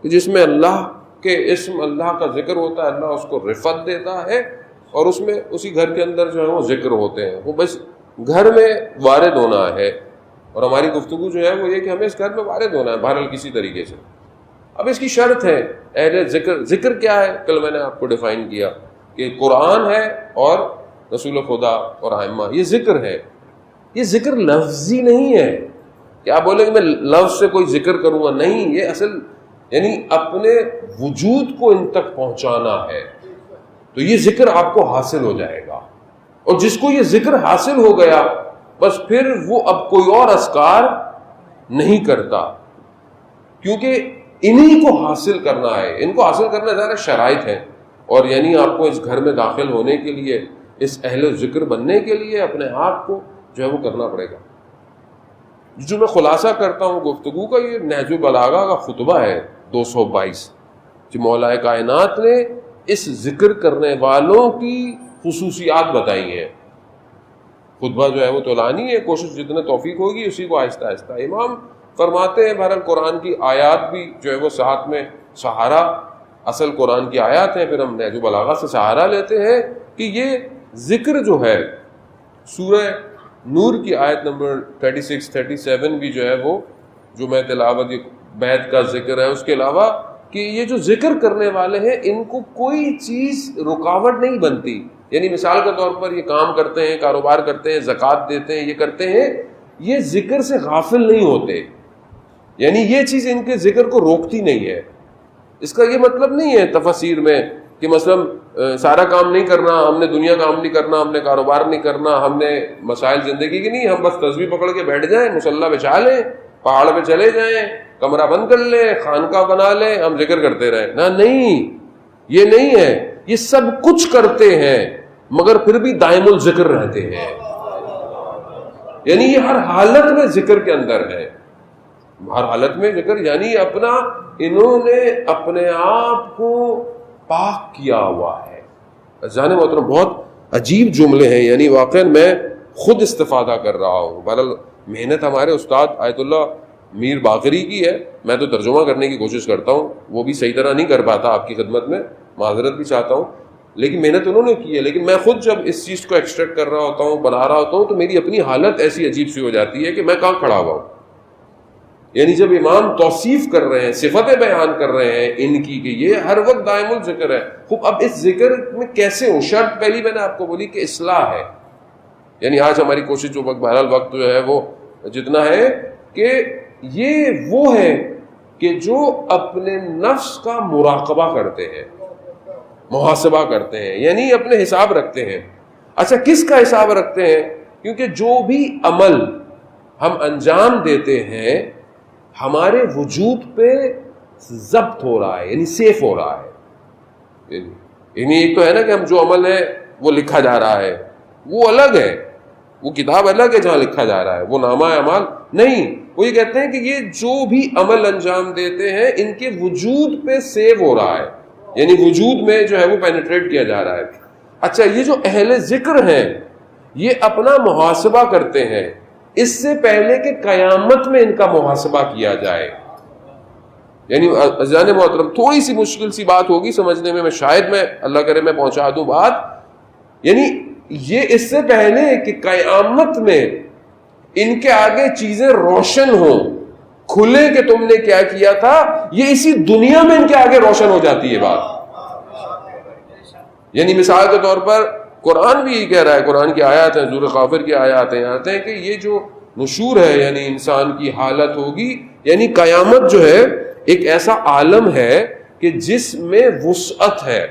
کہ جس میں اللہ کے اسم, اللہ کا ذکر ہوتا ہے, اللہ اس کو رفت دیتا ہے, اور اس میں اسی گھر کے اندر جو ہے وہ ذکر ہوتے ہیں. وہ بس گھر میں وارد ہونا ہے. اور ہماری گفتگو جو ہے وہ یہ کہ ہمیں اس گھر میں وارد ہونا ہے بہرحال کسی طریقے سے. اب اس کی شرط ہے اہل ذکر. ذکر کیا ہے؟ کل میں نے آپ کو ڈیفائن کیا کہ قرآن ہے اور رسول خدا اور ائمہ, یہ ذکر ہے. یہ ذکر لفظی نہیں ہے کہ آپ بولیں کہ میں لفظ سے کوئی ذکر کروں گا, نہیں. یہ اصل یعنی اپنے وجود کو ان تک پہنچانا ہے, تو یہ ذکر آپ کو حاصل ہو جائے گا. اور جس کو یہ ذکر حاصل ہو گیا بس پھر وہ اب کوئی اور اذکار نہیں کرتا, کیونکہ انہی کو حاصل کرنا ہے. ان کو حاصل کرنا زیادہ شرائط ہے, اور یعنی آپ کو اس گھر میں داخل ہونے کے لیے, اس اہل ذکر بننے کے لیے اپنے آپ کو جو ہے وہ کرنا پڑے گا. جو میں خلاصہ کرتا ہوں گفتگو کا, یہ نہج البلاغہ کا خطبہ ہے 222, جو مولا کائنات نے اس ذکر کرنے والوں کی خصوصیات بتائی ہیں. خطبہ جو ہے وہ طولانی ہے, کوشش جتنے توفیق ہوگی اسی کو آہستہ آہستہ. امام فرماتے ہیں بہرحال قرآن کی آیات بھی جو ہے وہ ساتھ میں سہارا, اصل قرآن کی آیات ہیں, پھر ہم نہج البلاغہ سے سہارا لیتے ہیں کہ یہ ذکر جو ہے سورہ نور کی آیت نمبر 36 37 بھی جو ہے وہ جو میں تلاوت بیت کا ذکر ہے، اس کے علاوہ کہ یہ جو ذکر کرنے والے ہیں ان کو کوئی چیز رکاوٹ نہیں بنتی. یعنی مثال کے طور پر یہ کام کرتے ہیں، کاروبار کرتے ہیں، زکوٰۃ دیتے ہیں، یہ کرتے ہیں، یہ ذکر سے غافل نہیں ہوتے. یعنی یہ چیز ان کے ذکر کو روکتی نہیں ہے. اس کا یہ مطلب نہیں ہے تفسیر میں کہ مثلا سارا کام نہیں کرنا، ہم نے دنیا کام نہیں کرنا، ہم نے کاروبار نہیں کرنا، ہم نے مسائل زندگی کی نہیں، ہم بس تسبیح پکڑ کے بیٹھ جائیں، مصلی بچھا لیں، پہاڑ پہ چلے جائیں، کمرہ بند کر لیں، خانقاہ بنا لیں، ہم ذکر کرتے رہیں. نہ، نہیں، یہ نہیں ہے. یہ سب کچھ کرتے ہیں مگر پھر بھی دائم الذکر رہتے ہیں. یعنی یہ ہر حالت میں ذکر کے اندر ہے، ہر حالت میں ذکر. یعنی انہوں نے اپنے آپ کو پاک کیا ہوا ہے. جانے محترم بہت عجیب جملے ہیں، یعنی واقعا میں خود استفادہ کر رہا ہوں. بہرحال محنت ہمارے استاد آیت اللہ میر باقری کی ہے، میں تو ترجمہ کرنے کی کوشش کرتا ہوں، وہ بھی صحیح طرح نہیں کر پاتا، آپ کی خدمت میں معذرت بھی چاہتا ہوں، لیکن محنت انہوں نے کی ہے. لیکن میں خود جب اس چیز کو ایکسٹریکٹ کر رہا ہوتا ہوں، بنا رہا ہوتا ہوں، تو میری اپنی حالت ایسی عجیب سی ہو جاتی ہے کہ میں کہاں کھڑا ہوا ہوں. یعنی جب امام توصیف کر رہے ہیں، صفتیں بیان کر رہے ہیں ان کی کہ یہ ہر وقت دائم الذکر ہے. خوب اب اس ذکر میں کیسے ہوں؟ شرط پہلی میں نے آپ کو بولی کہ اصلاح ہے. یعنی آج ہماری کوشش جو بہرحال وقت جو ہے وہ جتنا ہے کہ یہ وہ ہے کہ جو اپنے نفس کا مراقبہ کرتے ہیں، محاسبہ کرتے ہیں، یعنی اپنے حساب رکھتے ہیں. اچھا، کس کا حساب رکھتے ہیں؟ کیونکہ جو بھی عمل ہم انجام دیتے ہیں ہمارے وجود پہ ضبط ہو رہا ہے، یعنی سیف ہو رہا ہے. یعنی ایک تو ہے نا کہ ہم جو عمل ہے وہ لکھا جا رہا ہے، وہ الگ ہے، وہ کتاب الگ ہے جہاں لکھا جا رہا ہے، وہ نامہ اعمال نہیں. وہ یہ کہتے ہیں کہ یہ جو بھی عمل انجام دیتے ہیں ان کے وجود پہ سیو ہو رہا ہے، یعنی وجود میں جو ہے وہ پینیٹریٹ کیا جا رہا ہے. اچھا، یہ جو اہل ذکر ہیں یہ اپنا محاسبہ کرتے ہیں اس سے پہلے کہ قیامت میں ان کا محاسبہ کیا جائے. یعنی عزیزان محترم تھوڑی سی مشکل سی بات ہوگی سمجھنے میں شاید میں اللہ کرے میں پہنچا دوں بات. یعنی یہ اس سے پہلے کہ قیامت میں ان کے آگے چیزیں روشن ہوں، کھلے کہ تم نے کیا کیا تھا، یہ اسی دنیا میں ان کے آگے روشن ہو جاتی ہے بات. یعنی مثال کے طور پر قرآن بھی یہ کہہ رہا ہے، قرآن کی آیات ہیں، سورہ غافر کی آیات ہیں، آتے ہیں کہ یہ جو نشور ہے یعنی انسان کی حالت ہوگی، یعنی قیامت جو ہے ایک ایسا عالم ہے کہ جس میں وسعت ہے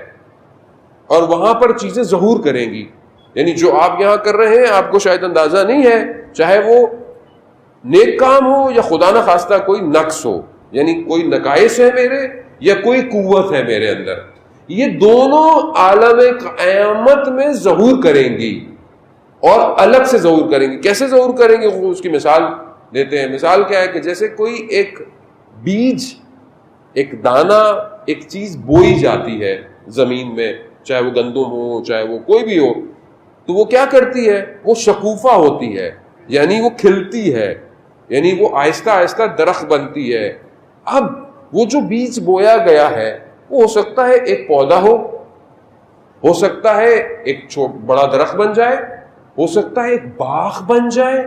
اور وہاں پر چیزیں ظہور کریں گی. یعنی جو آپ یہاں کر رہے ہیں آپ کو شاید اندازہ نہیں ہے، چاہے وہ نیک کام ہو یا خدا نہ خواستہ کوئی نقص ہو، یعنی کوئی نقائص ہے میرے یا کوئی قوت ہے میرے اندر، یہ دونوں عالم قیامت میں ظہور کریں گی اور الگ سے ظہور کریں گی. کیسے ظہور کریں گے؟ اس کی مثال دیتے ہیں. مثال کیا ہے کہ جیسے کوئی ایک بیج، ایک دانہ، ایک چیز بوئی جاتی ہے زمین میں، چاہے وہ گندم ہو چاہے وہ کوئی بھی ہو، تو وہ کیا کرتی ہے؟ وہ شکوفہ ہوتی ہے، یعنی وہ کھلتی ہے، یعنی وہ آہستہ آہستہ درخت بنتی ہے. اب وہ جو بیج بویا گیا ہے وہ ہو سکتا ہے ایک پودا ہو سکتا ہے ایک بڑا درخت بن جائے، ہو سکتا ہے ایک باغ بن جائے،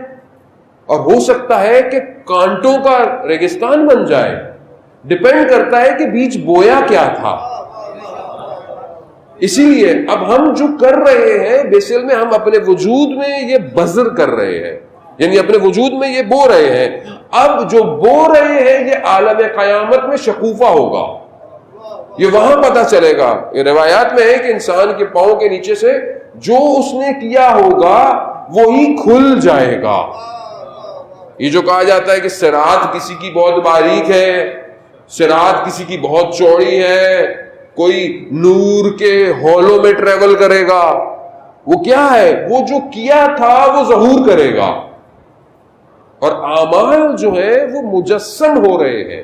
اور ہو سکتا ہے کہ کانٹوں کا ریگستان بن جائے. ڈپینڈ کرتا ہے کہ بیج بویا کیا تھا. اسی لیے اب ہم جو کر رہے ہیں بیسل میں ہم اپنے وجود میں یہ بذر کر رہے ہیں، یعنی اپنے وجود میں یہ بو رہے ہیں. اب جو بو رہے ہیں یہ عالم قیامت میں شکوفہ ہوگا، یہ وہاں پتہ چلے گا. یہ روایات میں ہے کہ انسان کے پاؤں کے نیچے سے جو اس نے کیا ہوگا وہی کھل جائے گا. یہ جو کہا جاتا ہے کہ صراط کسی کی بہت باریک ہے، صراط کسی کی بہت چوڑی ہے، کوئی نور کے ہولوں میں ٹریول کرے گا، وہ کیا ہے؟ وہ جو کیا تھا وہ ظہور کرے گا، اور اعمال جو ہے وہ مجسم ہو رہے ہیں.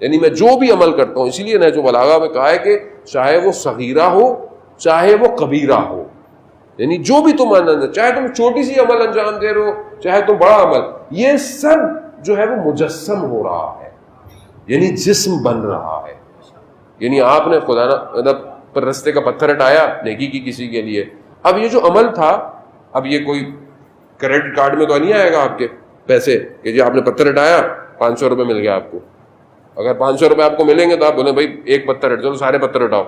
یعنی میں جو بھی عمل کرتا ہوں، اسی لیے نہج البلاغہ میں کہا ہے کہ چاہے وہ صغیرہ ہو چاہے وہ کبیرہ ہو، یعنی جو بھی تم چاہے تم چھوٹی سی عمل انجام دے رہے ہو چاہے تم بڑا عمل، یہ سب جو ہے وہ مجسم ہو رہا ہے، یعنی جسم بن رہا ہے. یعنی آپ نے خدا پر رستے کا پتھر ہٹایا نیکی کی کسی کے لیے، اب یہ جو عمل تھا، اب یہ کوئی کریڈٹ کارڈ میں تو نہیں آئے گا آپ کے پیسے کہ جی آپ نے پتھر ہٹایا 500 روپے مل گیا آپ کو. اگر 500 روپے آپ کو ملیں گے تو آپ بولیں بھائی ایک پتھر ہٹ چلو سارے پتھر ہٹاؤ,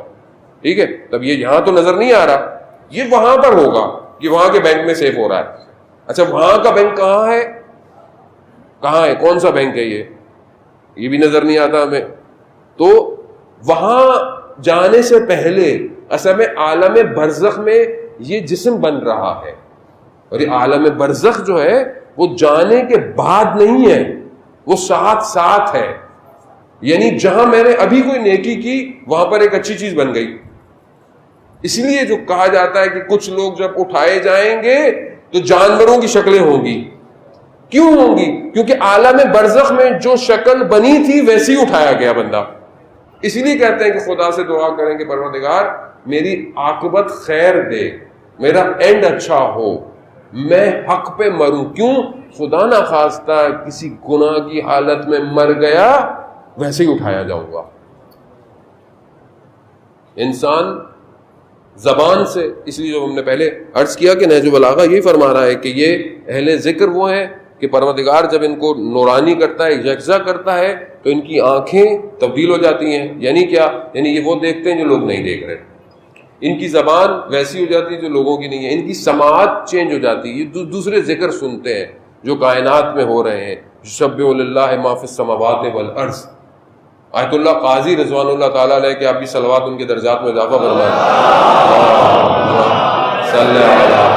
ٹھیک ہے. تب یہ یہاں تو نظر نہیں آ رہا, یہ وہاں پر ہوگا کہ وہاں کے بینک میں سیف ہو رہا ہے. اچھا وہاں کا بینک کہاں ہے, کہاں ہے, کون سا بینک ہے یہ بھی نظر نہیں آتا ہمیں. تو وہاں جانے سے پہلے اصل میں عالم برزخ میں یہ جسم بن رہا ہے, اور یہ عالم برزخ جو ہے وہ جانے کے بعد نہیں ہے, وہ ساتھ ساتھ ہے. یعنی جہاں میں نے ابھی کوئی نیکی کی وہاں پر ایک اچھی چیز بن گئی. اس لیے جو کہا جاتا ہے کہ کچھ لوگ جب اٹھائے جائیں گے تو جانوروں کی شکلیں ہوں گی. کیوں ہوں گی؟ کیونکہ عالم برزخ میں جو شکل بنی تھی ویسی ہی اٹھایا گیا بندہ. اسی لیے کہتے ہیں کہ خدا سے دعا کریں کہ پروردگار میری عاقبت خیر دے, میرا اینڈ اچھا ہو, میں حق پہ مروں. کیوں؟ خدا نہ خواستہ کسی گناہ کی حالت میں مر گیا ویسے ہی اٹھایا جاؤں گا. انسان زبان سے, اس لیے جو ہم نے پہلے عرض کیا کہ نہج البلاغہ یہی فرما رہا ہے کہ یہ اہل ذکر وہ ہیں کہ پروردگار جب ان کو نورانی کرتا ہے, یکجا کرتا ہے, تو ان کی آنکھیں تبدیل ہو جاتی ہیں. یعنی کیا؟ یعنی یہ وہ دیکھتے ہیں جو لوگ نہیں دیکھ رہے. ان کی زبان ویسی ہو جاتی ہے جو لوگوں کی نہیں ہے. ان کی سماعت چینج ہو جاتی ہے, یہ دوسرے ذکر سنتے ہیں جو کائنات میں ہو رہے ہیں. یسبح للہ ما فی السماوات والارض. آیت اللہ قاضی رضوان اللہ تعالیٰ علیہ کہ آپ بھی صلوات ان کے درجات میں اضافہ فرمائیں. صلی اللہ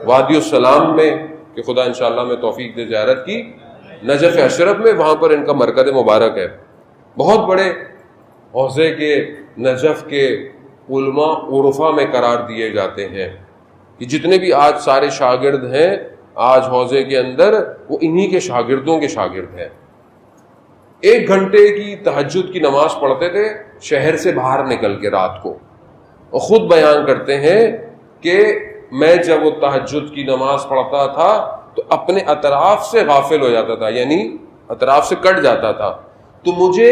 وادی السلام میں کہ خدا انشاءاللہ میں توفیق دے زیارت کی. نجف اشرف میں وہاں پر ان کا مرکز مبارک ہے. بہت بڑے حوزے کے نجف کے علماء عرفا میں قرار دیے جاتے ہیں کہ جتنے بھی آج سارے شاگرد ہیں آج حوزے کے اندر وہ انہی کے شاگردوں کے شاگرد ہیں. 1 گھنٹے کی تہجد کی نماز پڑھتے تھے شہر سے باہر نکل کے رات کو, اور خود بیان کرتے ہیں کہ میں جب وہ تہجد کی نماز پڑھتا تھا تو اپنے اطراف سے غافل ہو جاتا تھا, یعنی اطراف سے کٹ جاتا تھا, تو مجھے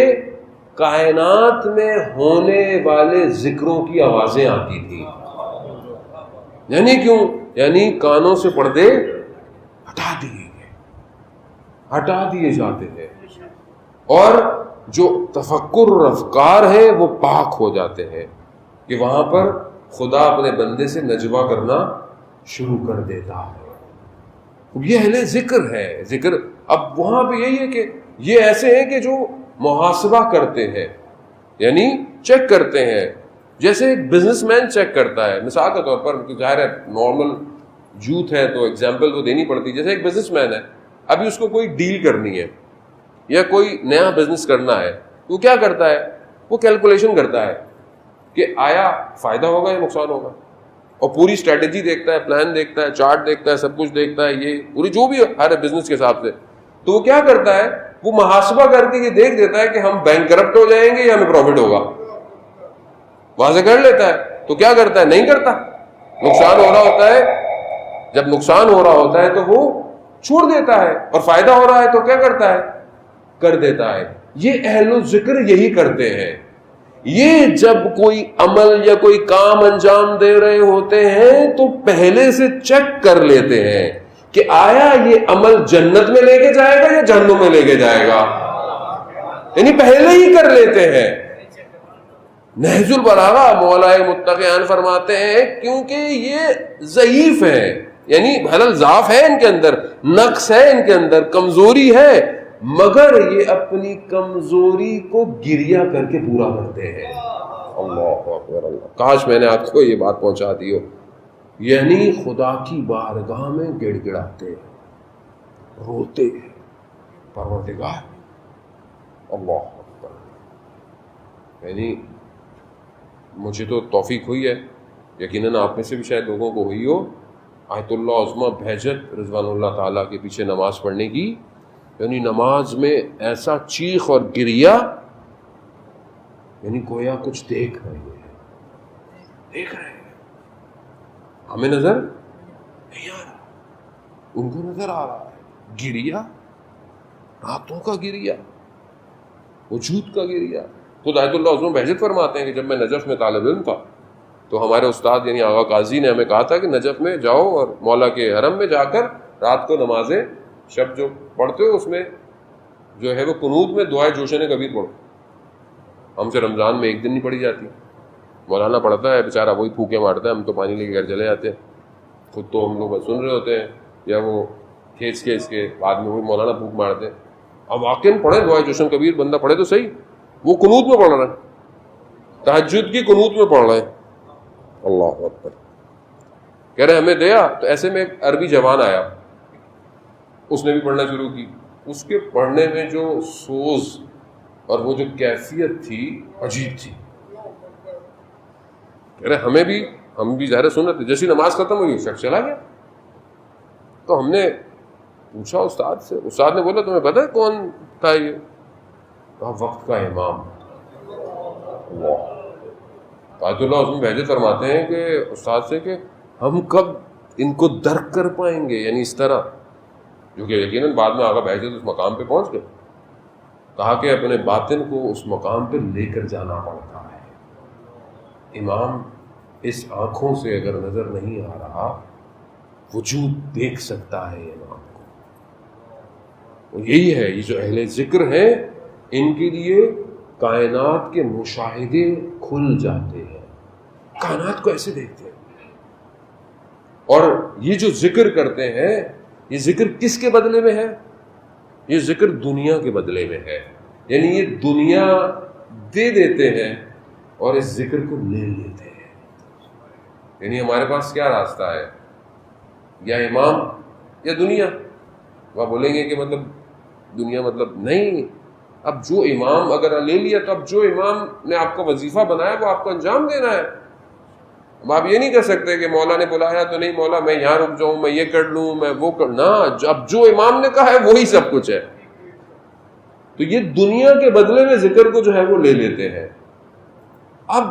کائنات میں ہونے والے ذکروں کی آوازیں آتی تھی. یعنی کیوں؟ یعنی کانوں سے پردے ہٹا دیے جاتے ہیں, اور جو تفکر اور افکار ہیں وہ پاک ہو جاتے ہیں کہ وہاں پر خدا اپنے بندے سے نجوا کرنا شروع کر دیتا ہے. یہ اہل ذکر ہے. ذکر اب وہاں پہ یہی ہے کہ یہ ایسے ہیں کہ جو محاسبہ کرتے ہیں, یعنی چیک کرتے ہیں, جیسے ایک بزنس مین چیک کرتا ہے. مثال کے طور پر ظاہر ہے نارمل یوتھ ہے تو ایگزامپل تو دینی پڑتی. جیسے ایک بزنس مین ہے, ابھی اس کو کوئی ڈیل کرنی ہے یا کوئی نیا بزنس کرنا ہے, تو کیا کرتا ہے؟ وہ کیلکولیشن کرتا ہے کہ آیا فائدہ ہوگا یا نقصان ہوگا, اور پوری اسٹریٹجی دیکھتا ہے, پلان دیکھتا ہے, چارٹ دیکھتا ہے, سب کچھ دیکھتا ہے, یہ پوری جو بھی ہر بزنس کے حساب سے. تو وہ کیا کرتا ہے؟ وہ محاسبہ کر کے یہ دیکھ دیتا ہے کہ ہم بینک کرپٹ ہو جائیں گے یا ہمیں پروفٹ ہوگا, وہاں سے کر لیتا ہے. تو کیا کرتا ہے؟ نہیں کرتا. نقصان ہو رہا ہوتا ہے, جب نقصان ہو رہا ہوتا ہے تو وہ چھوڑ دیتا ہے, اور فائدہ ہو رہا ہے تو کیا کرتا ہے؟ کر دیتا ہے. یہ اہل ذکر یہی کرتے ہیں. یہ جب کوئی عمل یا کوئی کام انجام دے رہے ہوتے ہیں تو پہلے سے چیک کر لیتے ہیں کہ آیا یہ عمل جنت میں لے کے جائے گا یا جہنم میں لے کے جائے گا, یعنی پہلے ہی کر لیتے ہیں. نہج البلاغہ مولا متقیان فرماتے ہیں کیونکہ یہ ضعیف ہے, یعنی حلل ضعف ہے ان کے اندر, نقص ہے ان کے اندر, کمزوری ہے, مگر یہ اپنی کمزوری کو گریا کر کے پورا کرتے ہیں. اللہ اکبر اللہ, کاش میں نے آپ کو یہ بات پہنچا دی ہو. یعنی خدا کی بارگاہ میں گڑ گڑاتے ہیں, روتے ہیں, پروردگار اللہ اکبر. یعنی مجھے تو توفیق ہوئی ہے, یقیناً آپ میں سے بھی شاید لوگوں کو ہوئی ہو, آیت اللہ عظمہ بہجت رضوان اللہ تعالیٰ کے پیچھے نماز پڑھنے کی. یعنی نماز میں ایسا چیخ اور گریا, یعنی گویا کچھ دیکھ رہے ہیں. ہمیں نظر نہیں آ رہا, ان کو نظر آ رہا ہے. گریا, راتوں کا گریا, وجود کا گریا. خود آیت اللہ عظمہ بہجت فرماتے ہیں کہ جب میں نجف میں طالب علم تھا تو ہمارے استاد یعنی آغا قاضی نے ہمیں کہا تھا کہ نجف میں جاؤ اور مولا کے حرم میں جا کر رات کو نمازیں شب جو پڑھتے ہو اس میں جو ہے وہ قنوت میں دعائے جوشن کبیر پڑھو. ہم سے رمضان میں ایک دن نہیں پڑھی جاتی. مولانا پڑھتا ہے بیچارہ, وہی پھوکے مارتا ہے, ہم تو پانی لے کے گھر چلے جاتے ہیں. خود تو ہم لوگ سن رہے ہوتے ہیں یا وہ کھینچ کے بعد میں وہی مولانا پھونک مارتے ہیں. اب واقعی پڑھے دعائے جوشن کبیر, بندہ پڑھے تو صحیح. وہ قنوت میں پڑھ رہا ہے, تہجد کی قنوت میں پڑھ رہے ہیں. اللہ اکبر. کہہ رہے ہمیں دیا. تو ایسے میں ایک عربی جوان آیا, اس نے بھی پڑھنا شروع کی. اس کے پڑھنے میں جو سوز اور وہ جو کیفیت تھی عجیب تھی. کہہ رہے ہم بھی ظاہر سن رہے تھے. جیسی نماز ختم ہوئی شخص چلا گیا. تو ہم نے پوچھا استاد سے, استاد نے بولا تمہیں پتا ہے کون تھا یہ؟ کہا وقت کا امام. آیت اللہ اس میں بھیجے فرماتے ہیں کہ استاد سے کہ ہم کب ان کو درک کر پائیں گے, یعنی اس طرح, جو کہ یقیناً بعد میں آگا بھیجے تو اس مقام پہ پہنچ گئے. کہا کہ اپنے باطن کو اس مقام پہ لے کر جانا پڑتا ہے. امام اس آنکھوں سے اگر نظر نہیں آ رہا, وجود دیکھ سکتا ہے امام کو. یہی ہے یہ جو اہل ذکر ہیں, ان کے لیے کائنات کے مشاہدے کھل جاتے ہیں. کائنات کو ایسے دیکھتے ہیں. اور یہ جو ذکر کرتے ہیں, یہ ذکر کس کے بدلے میں ہے؟ یہ ذکر دنیا کے بدلے میں ہے. یعنی یہ دنیا دے دیتے ہیں اور اس ذکر کو لے لیتے ہیں. یعنی ہمارے پاس کیا راستہ ہے, یا امام یا دنیا. وہ بولیں گے کہ مطلب دنیا مطلب نہیں. اب جو امام اگر لے لیا تو اب جو امام نے آپ کو وظیفہ بنایا وہ آپ کو انجام دینا ہے. اب آپ یہ نہیں کہہ سکتے کہ مولا نے بلایا تو نہیں مولا میں یہاں رک جاؤں, میں یہ کر لوں, میں وہ کر نہ. اب جو امام نے کہا ہے وہی سب کچھ ہے. تو یہ دنیا کے بدلے میں ذکر کو جو ہے وہ لے لیتے ہیں. اب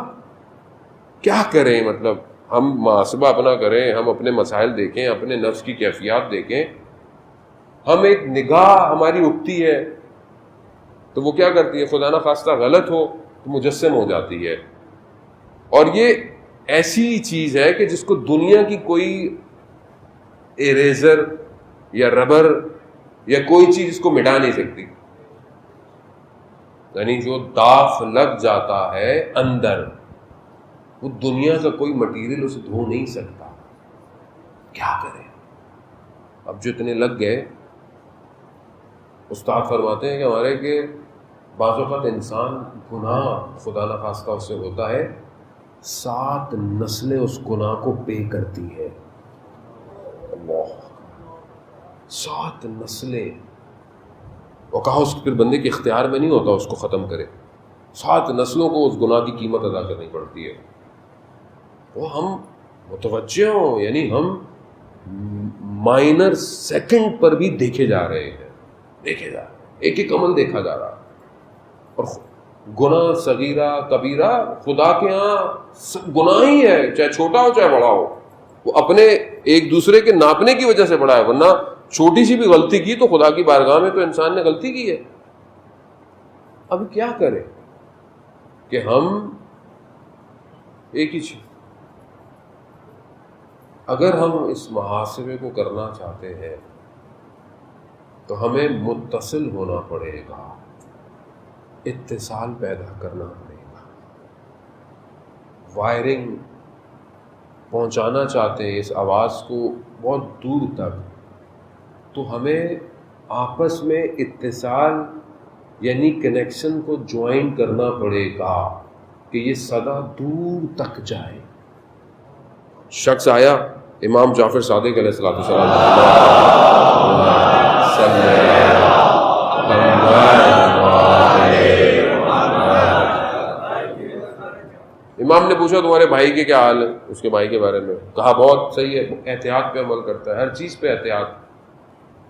کیا کریں, مطلب ہم محاسبہ اپنا کریں, ہم اپنے مسائل دیکھیں, اپنے نفس کی کیفیات دیکھیں. ہم ایک نگاہ ہماری اٹھتی ہے تو وہ کیا کرتی ہے, خدا نہ خواستہ غلط ہو تو مجسم ہو جاتی ہے. اور یہ ایسی چیز ہے کہ جس کو دنیا کی کوئی اریزر یا ربر یا کوئی چیز اس کو مٹا نہیں سکتی. یعنی جو داغ لگ جاتا ہے اندر, وہ دنیا کا کوئی مٹیریل اسے دھو نہیں سکتا. کیا کریں؟ اب جو اتنے لگ گئے, استاد فرماتے ہیں کہ ہمارے کہ بعض اوقات انسان گناہ خدا نخواستہ اس سے ہوتا ہے, 7 نسلیں اس گناہ کو پے کرتی ہے. اللہ, 7 نسلیں. اور کہا اس پھر بندے کے اختیار میں نہیں ہوتا اس کو ختم کرے. 7 نسلوں کو اس گناہ کی قیمت ادا کرنی پڑتی ہے. وہ ہم متوجہ ہوں, یعنی ہم مائنر سیکنڈ پر بھی دیکھے جا رہے ہیں, ایک ایک عمل دیکھا جا رہا. اور گناہ صغیرہ کبیرہ خدا کے ہاں گناہ ہی ہے, چاہے چھوٹا ہو چاہے بڑا ہو. وہ اپنے ایک دوسرے کے ناپنے کی وجہ سے بڑا ہے, ورنہ چھوٹی سی بھی غلطی کی تو خدا کی بارگاہ میں تو انسان نے غلطی کی ہے. اب کیا کریں کہ ہم ایک ہی چیز, اگر ہم اس محاسبے کو کرنا چاہتے ہیں تو ہمیں متصل ہونا پڑے گا, اتصال پیدا کرنا پڑے گا. وائرنگ پہنچانا چاہتے ہیں اس آواز کو بہت دور تک, تو ہمیں آپس میں اتصال یعنی کنیکشن کو جوائن کرنا پڑے گا کہ یہ صدا دور تک جائے. شخص آیا امام جعفر صادق علیہ السلام, امام نے پوچھا تمہارے بھائی کے کیا حال ہے, اس کے بھائی کے بارے میں کہا بہت صحیح ہے, احتیاط پہ عمل کرتا ہے, ہر چیز پہ احتیاط,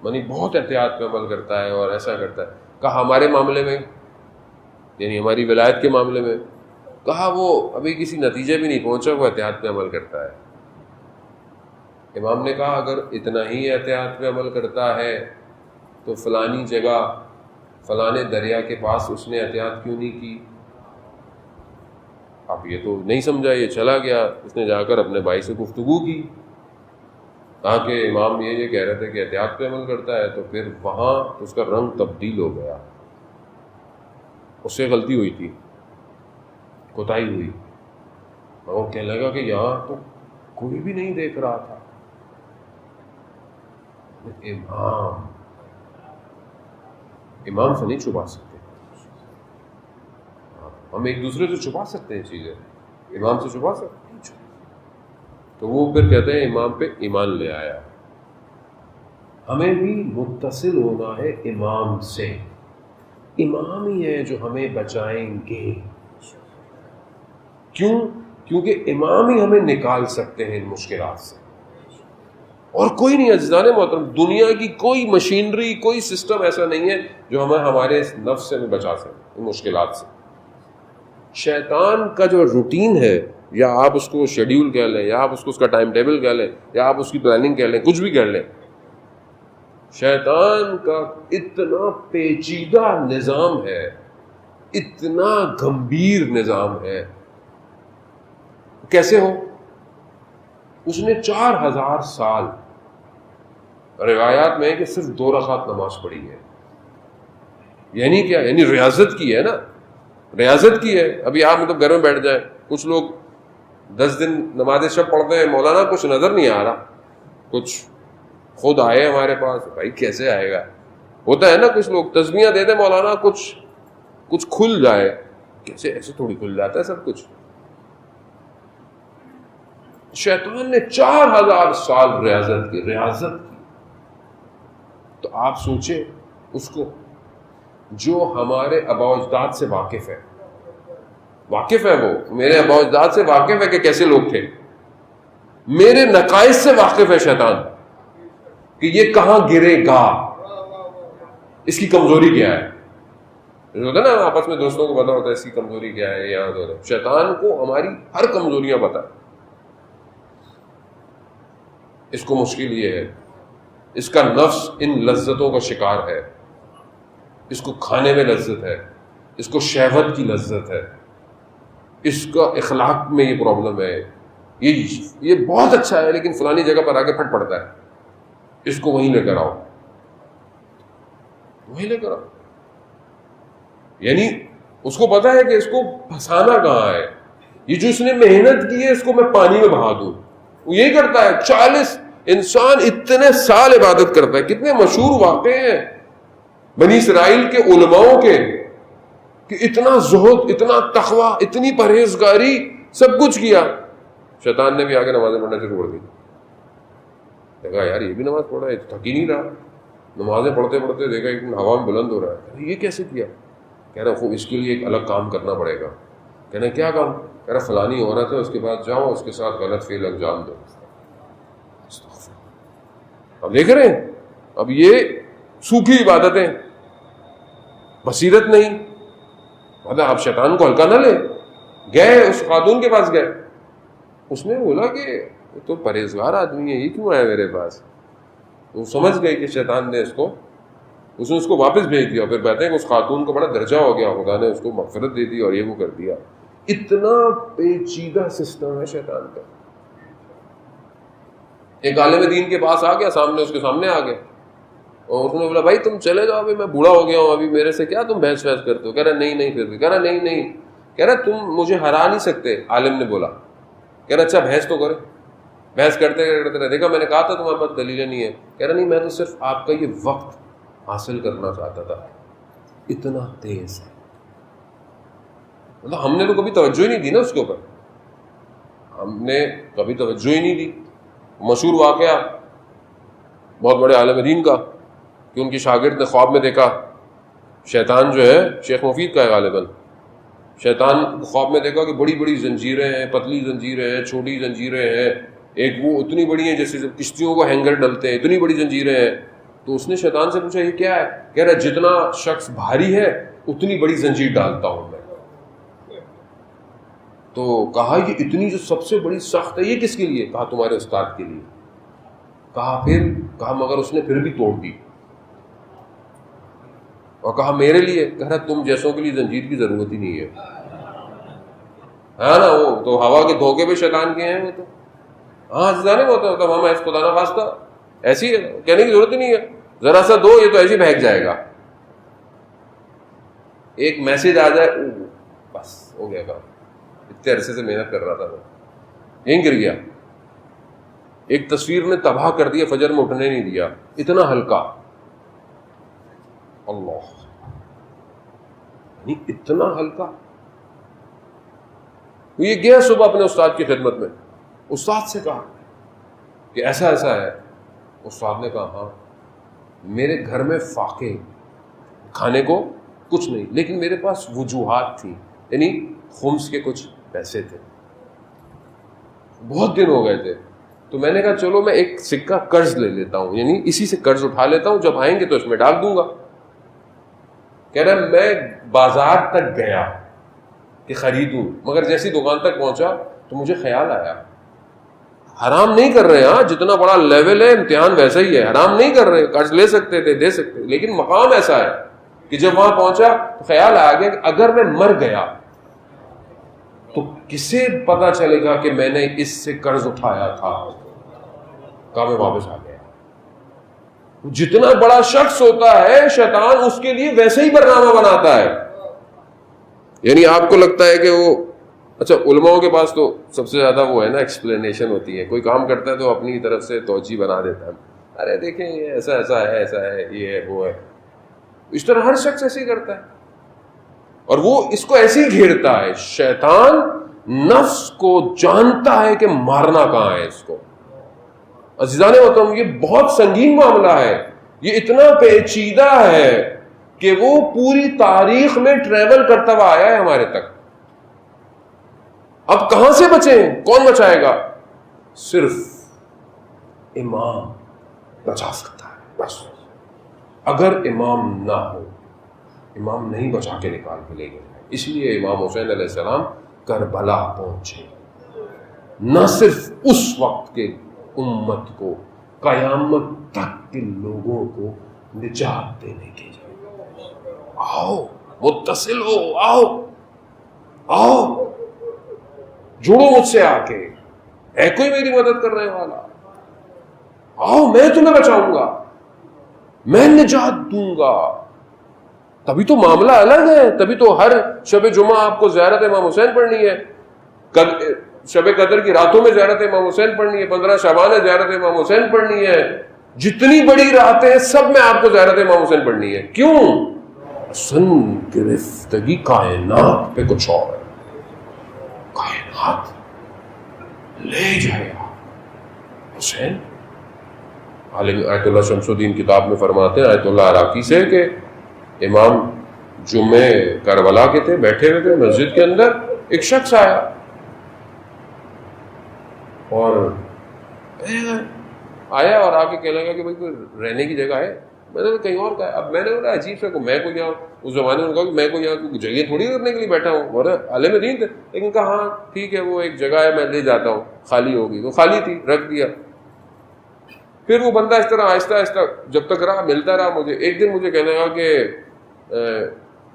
یعنی بہت احتیاط پہ عمل کرتا ہے اور ایسا کرتا ہے. کہا ہمارے معاملے میں, یعنی ہماری ولایت کے معاملے میں, کہا وہ ابھی کسی نتیجے بھی نہیں پہنچا, وہ احتیاط پہ عمل کرتا ہے. امام نے کہا اگر اتنا ہی احتیاط پہ عمل کرتا ہے تو فلانی جگہ فلانے دریا کے پاس اس نے احتیاط کیوں نہیں کی؟ اب یہ تو نہیں سمجھا, یہ چلا گیا. اس نے جا کر اپنے بھائی سے گفتگو کی, کہا کہ امام یہ کہہ رہے تھے کہ احتیاط پہ عمل کرتا ہے. تو پھر وہاں اس کا رنگ تبدیل ہو گیا, اس سے غلطی ہوئی تھی, کوتاہی ہوئی, اور وہ کہنے لگا کہ یہاں تو کوئی بھی نہیں دیکھ رہا تھا. امام سے نہیں چھپا سکتے, ہم ایک دوسرے سے چھپا سکتے ہیں چیزیں, امام سے چھپا سکتے ہیں. تو وہ پھر کہتے ہیں امام پہ ایمان لے آیا. ہمیں بھی متصل ہونا ہے امام سے, امام ہی ہے جو ہمیں بچائیں گے. کیوں؟ کیونکہ امام ہی ہمیں نکال سکتے ہیں ان مشکلات سے, اور کوئی نہیں. عزیزان محترم, دنیا کی کوئی مشینری, کوئی سسٹم ایسا نہیں ہے جو ہمیں ہمارے اس نفس سے بچا سکے ان مشکلات سے. شیطان کا جو روٹین ہے, یا آپ اس کو شیڈیول کہہ لیں, یا آپ اس کو اس کا ٹائم ٹیبل کہہ لیں, یا آپ اس کی پلاننگ کہہ لیں, کچھ بھی کہہ لیں, شیطان کا اتنا پیچیدہ نظام ہے, اتنا گمبھیر نظام ہے. کیسے ہو؟ اس نے 4000 سال, روایات میں ہے کہ صرف 2 رکعت نماز پڑھی ہے. یعنی کیا؟ یعنی ریاضت کی ہے نا, ریاضت کی ہے. ابھی آپ مطلب گھر میں بیٹھ جائیں, کچھ لوگ 10 دن نماز شب پڑھتے ہیں, مولانا کچھ نظر نہیں آ رہا, کچھ خود آئے ہمارے پاس. بھائی کیسے آئے گا؟ ہوتا ہے نا, کچھ لوگ تسبیحاں دیتے مولانا کچھ کھل جائے. کیسے؟ ایسے تھوڑی کھل جاتا ہے سب کچھ. شیطان نے 4000 سال ریاضت کی. تو آپ سوچیں اس کو جو ہمارے آباء و اجداد سے واقف ہے, وہ میرے آباء و اجداد سے واقف ہے کہ کیسے لوگ تھے, میرے نقائص سے واقف ہے شیطان کہ یہ کہاں گرے گا, اس کی کمزوری کیا ہے. ہوتا ہے نا آپس میں دوستوں کو پتا ہوتا ہے اس کی کمزوری کیا ہے. یہاں تو شیطان کو ہماری ہر کمزوریاں پتا ہے. اس کو مشکل یہ ہے, اس کا نفس ان لذتوں کا شکار ہے, اس کو کھانے میں لذت ہے, اس کو شہوت کی لذت ہے, اس کا اخلاق میں یہ پرابلم ہے, یہ بہت اچھا ہے لیکن فلانی جگہ پر آگے پھٹ پڑتا ہے, اس کو وہیں لے کر آؤ, وہیں لے کر آؤ. یعنی اس کو پتا ہے کہ اس کو پھنسانا کہاں ہے. یہ جو اس نے محنت کی ہے اس کو میں پانی میں بہا دوں, وہ یہی کرتا ہے. 40 انسان اتنے سال عبادت کرتا ہے. کتنے مشہور واقعے ہیں بنی اسرائیل کے علماؤں کے کہ اتنا زہد, اتنا تقوی, اتنی پرہیزگاری, سب کچھ کیا. شیطان نے بھی آگے نمازیں پڑھنا شروع کر دی. دیکھا یار یہ بھی نماز پڑھ رہا ہے, تھک ہی نہیں رہا. نمازیں پڑھتے پڑھتے دیکھا ایک دن ہوا میں بلند ہو رہا ہے. یہ کیسے کیا؟ کہہ رہا خوب اس کے لیے ایک الگ کام کرنا پڑے گا. کہنا کیا کام؟ کہہ رہا فلانی عورت ہے, اس کے بعد جاؤ, اس کے ساتھ غلط فعل انجام دو. اب دیکھ رہے ہیں, اب یہ سوکھی عبادتیں, بصیرت نہیں. مطلب آپ شیطان کو ہلکا نہ لیں. گئے اس خاتون کے پاس گئے, اس نے بولا کہ تو پرہیزگار آدمی ہے, یہ کیوں آیا میرے پاس؟ وہ سمجھ گئی کہ شیطان نے اس نے اس کو واپس بھیج دیا. پھر کہتے ہیں کہ اس خاتون کو بڑا درجہ ہو گیا, خدا نے اس کو مغفرت دے دی اور یہ وہ کر دیا. اتنا پیچیدہ سسٹم ہے شیطان کا. ایک عالم دین کے پاس آ گیا, اس کے سامنے آ گیا, اور اس نے بولا بھائی تم چلے جاؤ, ابھی میں بوڑھا ہو گیا ہوں, ابھی میرے سے کیا تم بحث کرتے ہو؟ کہہ رہا نہیں. پھر بھی کہہ رہا نہیں. کہہ رہا تم مجھے ہرا نہیں سکتے. عالم نے بولا. کہہ رہا اچھا بحث تو کرے. بحث کرتے رہے. دیکھا میں نے کہا تھا تمہارے پاس دلیلیں نہیں ہیں. کہہ رہا نہیں, میں تو صرف آپ کا یہ وقت حاصل کرنا چاہتا تھا. اتنا تیز ہے. مطلب ہم نے تو کبھی توجہ ہی نہیں دی نا اس کے اوپر, ہم نے کبھی توجہ ہی نہیں دی. مشہور واقعہ بہت بڑے عالم دین کا کہ ان کی شاگرد نے خواب میں دیکھا, شیطان جو ہے شیخ مفید کا ہے غالباً, شیطان خواب میں دیکھا کہ بڑی بڑی زنجیریں ہیں, پتلی زنجیریں ہیں, چھوٹی زنجیریں ہیں, ایک وہ اتنی بڑی ہیں جیسے کشتیوں کو ہینگر ڈلتے ہیں, اتنی بڑی زنجیریں ہیں. تو اس نے شیطان سے پوچھا یہ کیا ہے؟ کہہ رہا جتنا شخص بھاری ہے اتنی بڑی زنجیر ڈالتا ہوں میں. تو کہا یہ اتنی جو سب سے بڑی سخت ہے یہ کس کے لیے؟ کہا تمہارے استاد کے لیے. کہا مگر اس نے پھر بھی توڑ دی. اور کہا میرے لیے؟ کہہ رہا تم جیسوں کے لیے زنجیر کی ضرورت ہی نہیں ہے. ہے نا، وہ تو ہوا کے دھوکے پہ شیطان کے ہیں وہ تو. ہاں زیادہ نہیں ہوتا ماما اس خدا نہ خواستہ ایسی ہے، کہنے کی ضرورت ہی نہیں ہے، ذرا سا دو یہ تو ایسے بہک جائے گا. ایک میسج آ جائے بس ہو گیا کام. اتنے عرصے سے محنت کر رہا تھا میں، یہیں گر گیا. ایک تصویر نے تباہ کر دیا، فجر میں اٹھنے نہیں دیا، اتنا ہلکا. اللہ، اتنا ہلکا. یہ گیا صبح اپنے استاد کی خدمت میں، استاد سے کہا کہ ایسا ایسا ہے. استاد نے کہا ہاں میرے گھر میں فاقے، کھانے کو کچھ نہیں، لیکن میرے پاس وجوہات تھی، یعنی خمس کے کچھ پیسے تھے، بہت دن ہو گئے تھے. تو میں نے کہا چلو میں ایک سکہ قرض لے لیتا ہوں، یعنی اسی سے قرض اٹھا لیتا ہوں، جب آئیں گے تو اس میں ڈال دوں گا. کہہ رہا میں بازار تک گیا کہ خریدوں، مگر جیسی دکان تک پہنچا تو مجھے خیال آیا حرام نہیں کر رہے. ہاں جتنا بڑا لیول ہے امتحان ویسا ہی ہے، حرام نہیں کر رہے، قرض لے سکتے تھے، دے سکتے، لیکن مقام ایسا ہے کہ جب وہاں پہنچا تو خیال آ گیا کہ اگر میں مر گیا تو کسے پتا چلے گا کہ میں نے اس سے قرض اٹھایا تھا. کہا میں واپس آ گیا. جتنا بڑا شخص ہوتا ہے شیطان اس کے لیے ویسے ہی برنامہ بناتا ہے. یعنی آپ کو لگتا ہے کہ وہ اچھا علماء کے پاس تو سب سے زیادہ وہ ہے نا ایکسپلینیشن ہوتی ہے، کوئی کام کرتا ہے تو اپنی طرف سے توجہ بنا دیتا ہے، ارے دیکھیں یہ ایسا ایسا ہے، ایسا ہے، یہ ہے، وہ ہے. اس طرح ہر شخص ایسے ہی کرتا ہے اور وہ اس کو ایسے ہی گھیرتا ہے. شیطان نفس کو جانتا ہے کہ مارنا کہاں ہے اس کو. عزیزان محترم یہ بہت سنگین معاملہ ہے، یہ اتنا پیچیدہ ہے کہ وہ پوری تاریخ میں ٹریول کرتا ہوا آیا ہے ہمارے تک. اب کہاں سے بچیں؟ کون بچائے گا؟ صرف امام بچا سکتا ہے بس. اگر امام نہ ہو، امام نہیں بچا کے نکال کے لے گئے. اس لیے امام حسین علیہ السلام کربلا پہنچے، نہ صرف اس وقت کے امت کو، قیامت تک کے لوگوں کو نجات دینے کے لیے. آؤ متصل ہو، آؤ آؤ جڑو مجھ سے آ کے، ہے کوئی میری مدد کرنے والا؟ آؤ میں تمہیں بچاؤں گا، میں نجات دوں گا. تبھی تو معاملہ الگ ہے. تبھی تو ہر شب جمعہ آپ کو زیارت امام حسین پڑھنی ہے، شب قدر کی راتوں میں زیارت امام حسین پڑھنی ہے، 15 شعبان ہے زیارت امام حسین پڑھنی ہے، جتنی بڑی راتیں ہیں سب میں آپ کو زیارت امام حسین پڑھنی ہے. کیوں؟ اصل گرفتگی کائنات پہ کچھ اور ہے. کائنات لے جائے گا حسین. عالم آیت اللہ شمس الدین کتاب میں فرماتے ہیں آیت اللہ عراقی سے کہ امام جمعے کربلا کے تھے، بیٹھے ہوئے تھے مسجد کے اندر، ایک شخص آیا اور آ کے کہنے لگا کہ بھائی کوئی رہنے کی جگہ ہے. میں نے کہیں اور کہا. اب میں نے بولا عجیب سے میں کوئی یہاں، اس زمانے میں کہا کہ میں کوئی یہاں جگہ تھوڑی کرنے کے لیے بیٹھا ہوں، اور عالم دین تھے، لیکن کہا ہاں ٹھیک ہے وہ ایک جگہ ہے میں لے جاتا ہوں، خالی ہوگی. تو خالی تھی، رکھ دیا. پھر وہ بندہ اس طرح آہستہ آہستہ جب تک رہا ملتا رہا مجھے. ایک دن مجھے کہنے لگا کہ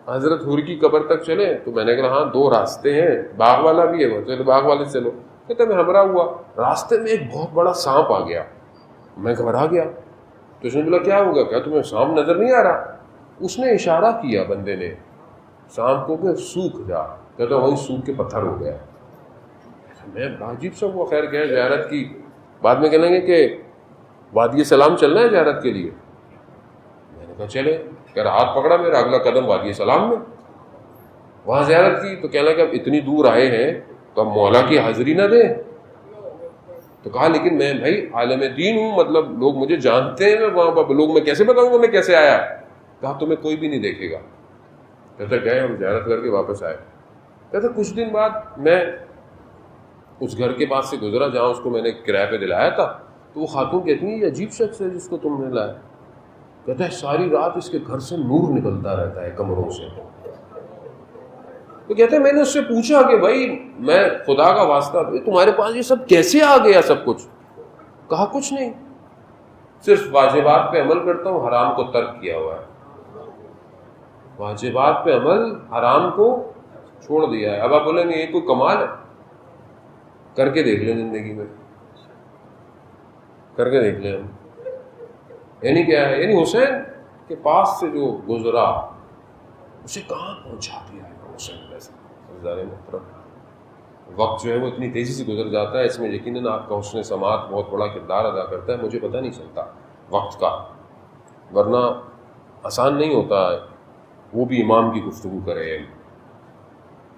حضرت حور کی قبر تک چلیں. تو میں نے کہا ہاں 2 راستے ہیں، باغ والا بھی ہے، چلو باغ والے سے چلو. کہتے میں ہمراہ ہوا، راستے میں ایک بہت بڑا سانپ آ گیا. میں گھبرا گیا. تو اس نے بولا کیا ہوگا؟ کیا تمہیں سانپ نظر نہیں آ رہا؟ اس نے اشارہ کیا بندے نے سانپ کو کہ سوکھ جا. کہتا وہی سوکھ کے پتھر ہو گیا. میں عجیب سا ہوا. خیر گئے زیارت کی. بعد میں کہنے گے کہ وادی سلام چلنا ہے زیارت کے لیے. میں نے کہا چلے. کہہ رہا ہاتھ پکڑا میرا، اگلا قدم وادی سلام میں. وہاں زیارت کی تو کہنا کہ اب اتنی دور آئے ہیں تو اب مولا کی حاضری نہ دیں. تو کہا لیکن میں بھائی عالم دین ہوں، مطلب لوگ مجھے جانتے ہیں، میں وہاں پر لوگ میں کیسے بتاؤں گا میں کیسے آیا. کہا تمہیں کوئی بھی نہیں دیکھے گا. کہتے گئے ہم زیارت کر کے واپس آئے. کہتے کچھ دن بعد میں اس گھر کے پاس سے گزرا جہاں اس کو میں نے کرایہ پہ دلایا تھا. تو وہ خاتون کہتی ہیں یہ عجیب شخص ہے جس کو تم نے لایا. کہتا ہے ساری رات اس کے گھر سے نور نکلتا رہتا ہے کمروں سے. تو کہتے ہیں میں نے اس سے پوچھا کہ بھائی میں خدا کا واسطہ تمہارے پاس یہ سب کیسے آ گیا سب کچھ؟ کہا کچھ نہیں، صرف واجبات پہ عمل کرتا ہوں، حرام کو ترک کیا ہوا ہے. واجبات پہ عمل، حرام کو چھوڑ دیا ہے. اب آپ بولیں گے یہ کوئی کمال ہے؟ کر کے دیکھ لیں زندگی میں، کر کے دیکھ لیں. یعنی کیا ہے؟ یعنی حسین کے پاس سے جو گزرا اسے کہاں پہنچا دیا ہے حسین ویسے. سردار محترم، وقت جو ہے وہ اتنی تیزی سے گزر جاتا ہے، اس میں یقیناً آپ کا حسن سماعت بہت بڑا کردار ادا کرتا ہے. مجھے پتہ نہیں چلتا وقت کا، ورنہ آسان نہیں ہوتا ہے وہ بھی امام کی گفتگو کرے.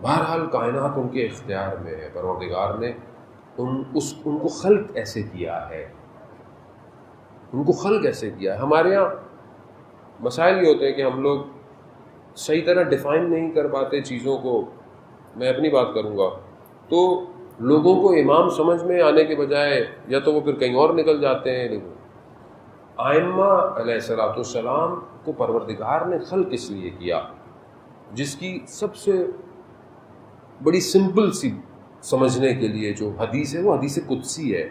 بہرحال کائنات ان کے اختیار میں ہے. پروردگار نے ان کو خلق ایسے کیا ہے، ان کو خلق ایسے کیا ہے. ہمارے ہاں مسائل یہ ہوتے ہیں کہ ہم لوگ صحیح طرح ڈیفائن نہیں کر پاتے چیزوں کو. میں اپنی بات کروں گا تو لوگوں کو امام سمجھ میں آنے کے بجائے یا تو وہ پھر کہیں اور نکل جاتے ہیں. لیکن آئمہ علیہ الصلوۃ والسلام کو پروردگار نے خلق اس لیے کیا، جس کی سب سے بڑی سمپل سی سمجھنے کے لیے جو حدیث ہے وہ حدیث قدسی ہے،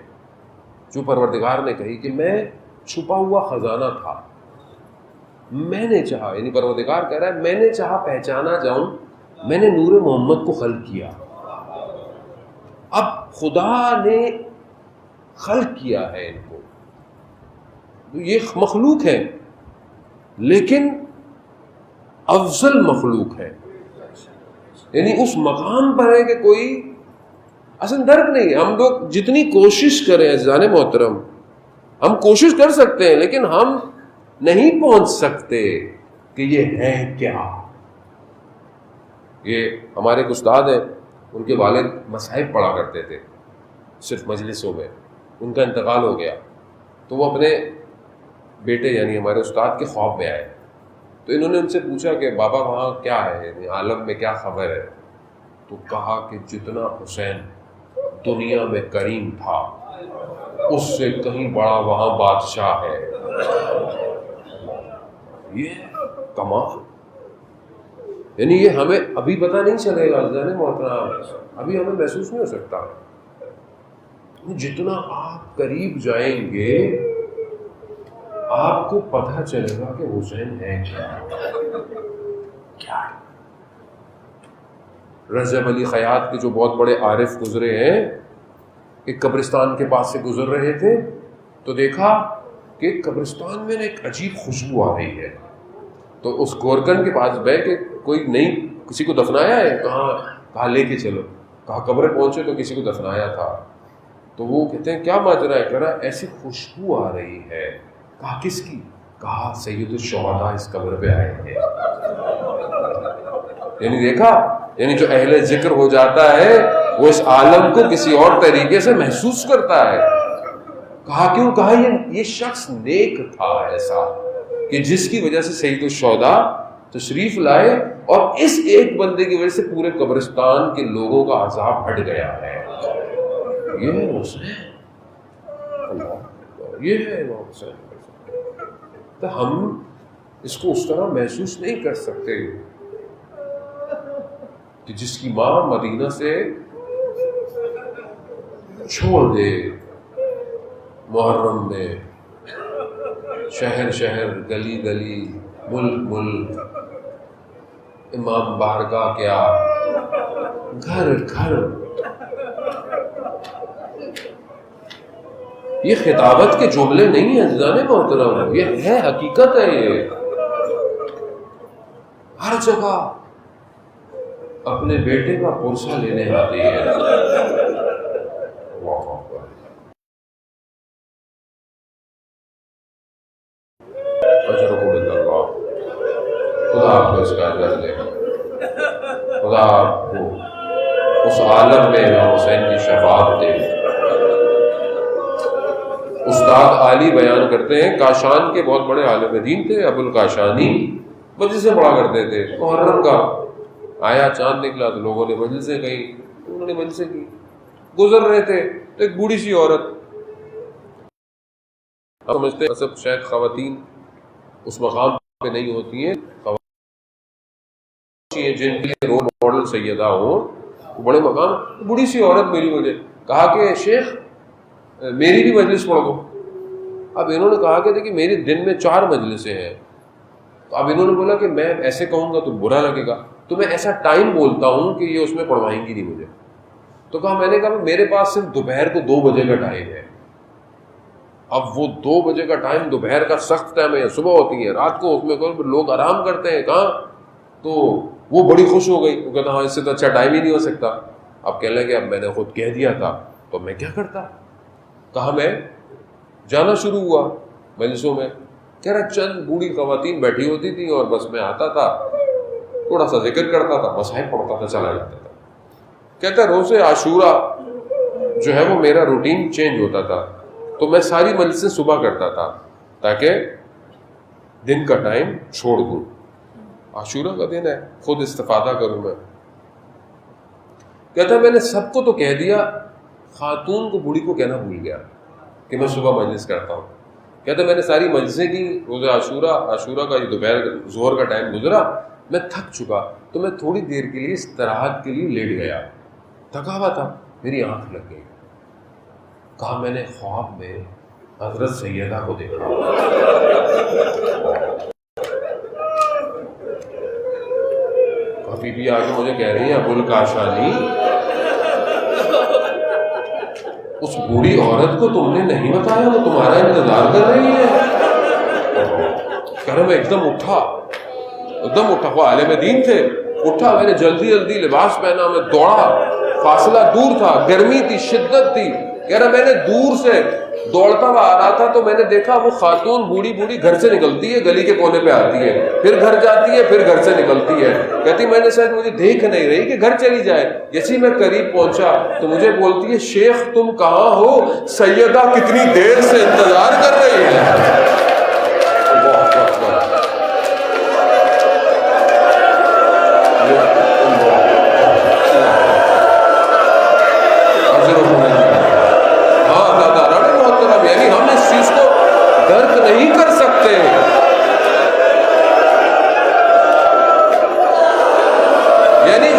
جو پروردگار نے کہی کہ میں چھپا ہوا خزانہ تھا، میں نے چاہا، یعنی پروردگار کہہ رہا ہے میں نے چاہا پہچانا جاؤں، میں نے نور محمد کو خلق کیا. اب خدا نے خلق کیا ہے ان کو، یہ مخلوق ہے لیکن افضل مخلوق ہے. یعنی اس مقام پر ہے کہ کوئی اصل درک نہیں ہے. ہم لوگ جتنی کوشش کریں عزیزان محترم، ہم کوشش کر سکتے ہیں لیکن ہم نہیں پہنچ سکتے کہ یہ ہے کیا. یہ ہمارے ایک استاد ہیں، ان کے والد مصاحب پڑھا کرتے تھے صرف مجلسوں میں، ان کا انتقال ہو گیا تو وہ اپنے بیٹے یعنی ہمارے استاد کے خواب میں آئے. تو انہوں نے ان سے پوچھا کہ بابا وہاں کیا ہے، یعنی عالم میں کیا خبر ہے؟ تو کہا کہ جتنا حسین دنیا میں کریم تھا اس سے کہیں بڑا وہاں بادشاہ ہے. یہ کمال، یعنی یہ ہمیں ابھی پتہ نہیں چلے گا عزیزان محترم، ابھی ہمیں محسوس نہیں ہو سکتا. جتنا آپ قریب جائیں گے آپ کو پتہ چلے گا کہ حسین ہے کیا. رجب علی خیاط کے جو بہت بڑے عارف گزرے ہیں، ایک قبرستان کے پاس سے گزر رہے تھے تو دیکھا کہ قبرستان میں ایک عجیب خوشبو آ رہی ہے. تو اس گورکن کے پاس بیٹھ کے کوئی نہیں کسی کو دفنایا ہے؟ کہاں لے کے چلو. کہا قبر پہنچے تو کسی کو دفنایا تھا. تو وہ کہتے ہیں کیا ماجرا ہے؟ کہہ رہا ایسی خوشبو آ رہی ہے. کہا کس کی؟ کہا سید الشہداء اس قبر پہ آئے ہیں. یعنی دیکھا، یعنی جو اہل ذکر ہو جاتا ہے وہ اس عالم کو کسی اور طریقے سے محسوس کرتا ہے. کہا کیوں؟ کہا یہ شخص نیک تھا ایسا کہ جس کی وجہ سے سید الشہداء تشریف لائے اور اس ایک بندے کی وجہ سے پورے قبرستان کے لوگوں کا عذاب ہٹ گیا ہے. یہ ہے حسین، یہ ہے امام حسین. تو ہم اس کو اس طرح محسوس نہیں کر سکتے کہ جس کی ماں مدینہ سے چھوڑ دے محرم میں شہر شہر گلی گلی ملک ملک امام بارگاہ کیا گھر گھر. یہ خطابت کے جملے نہیں ہیں عزیزان محترم، یہ ہے حقیقت ہے. یہ ہر جگہ اپنے بیٹے کا پرسہ لینے آتی ہے. خدا آپ کو اس کا اجر دے، خدا آپ کو اس عالم میں امام حسین کی شفاعت دے. استاد علی بیان کرتے ہیں کاشان کے بہت بڑے عالم دین تھے، ابو الکاشانی، مجلسیں پڑھا کرتے تھے. محرم کا آیا چاند نکلا تو لوگوں نے مجلسیں کہیں، انہوں نے مجلسیں کی. گزر رہے تھے تو ایک بوڑھی سی عورت، ہم سمجھتے ہیں سب شاید خواتین اس مقام پہ نہیں ہوتی ہیں، جن کے لیے رول ماڈل سیدہ ہوں بڑے مقام. بوڑھی سی عورت ملی مجھے، کہا کہ شیخ میری بھی مجلس پڑھ دو. اب انہوں نے کہا کہ دیکھیے میری دن میں 4 مجلسیں ہیں. تو اب انہوں نے بولا کہ میں ایسے کہوں گا تو برا لگے گا، تو میں ایسا ٹائم بولتا ہوں کہ یہ اس میں پڑھوائیں گی نہیں مجھے. تو کہا میں نے کہا میرے پاس صرف دوپہر کو 2 بجے کا ٹائم ہے. اب وہ 2 بجے کا ٹائم دوپہر کا سخت ٹائم ہے, صبح ہوتی ہے, رات کو اس میں لوگ آرام کرتے ہیں کہاں. تو وہ بڑی خوش ہو گئی, وہ کہتا ہاں اس سے تو اچھا ٹائم ہی نہیں ہو سکتا. اب کہنے لگے اب میں نے خود کہہ دیا تھا تو میں کیا کرتا. کہا میں جانا شروع ہوا مجلسوں میں. کہہ رہا چند بوڑھی خواتین بیٹھی ہوتی تھیں اور بس میں آتا تھا, تھوڑا سا ذکر کرتا تھا, مصاحب پڑھتا تھا, چلا جاتا تھا. کہتا روز عاشورہ جو ہے وہ میرا روٹین چینج ہوتا تھا, تو میں ساری مجلسیں صبح کرتا تھا تاکہ دن کا ٹائم چھوڑ دوں. عاشورہ کا دن ہے, خود استفادہ کروں میں. کہتا میں نے سب کو تو کہہ دیا, خاتون کو بوڑھی کو کہنا بھول گیا کہ میں صبح مجلس کرتا ہوں. کہتا میں نے ساری مجلسیں کی روز عاشورہ کا یہ دوپہر ظہر کا ٹائم گزرا, میں تھک چکا تو میں تھوڑی دیر کے لیے استراحت کے لیے لیٹ گیا. تھکا ہوا تھا, میری آنکھ لگ گئی. کہا میں نے خواب میں حضرت سیدہ کو دیکھا. کبھی بھی آگے مجھے کہہ رہی ہیں ابو الکاشانی اس بوڑھی عورت کو تم نے نہیں بتایا, وہ تمہارا انتظار کر رہی ہے. کہہ رہا میں ایک دم اٹھا, وہ عالم دین تھے. اٹھا, میں نے جلدی لباس پہنا, میں دوڑا. فاصلہ دور تھا, گرمی تھی, شدت تھی. کہہ رہا میں نے دور سے دوڑتا ہوا آ رہا تھا تو میں نے دیکھا وہ خاتون بوڑھی گھر سے نکلتی ہے, گلی کے کونے پہ آتی ہے, پھر گھر جاتی ہے, پھر گھر سے نکلتی ہے. کہتی میں نے شاید مجھے دیکھ نہیں رہی کہ گھر چلی جائے. جیسے میں قریب پہنچا تو مجھے بولتی ہے شیخ تم کہاں ہو, سیدہ کتنی دیر سے انتظار کر رہی ہے. یعنی ہم اس چیز کو درک نہیں کر سکتے. یعنی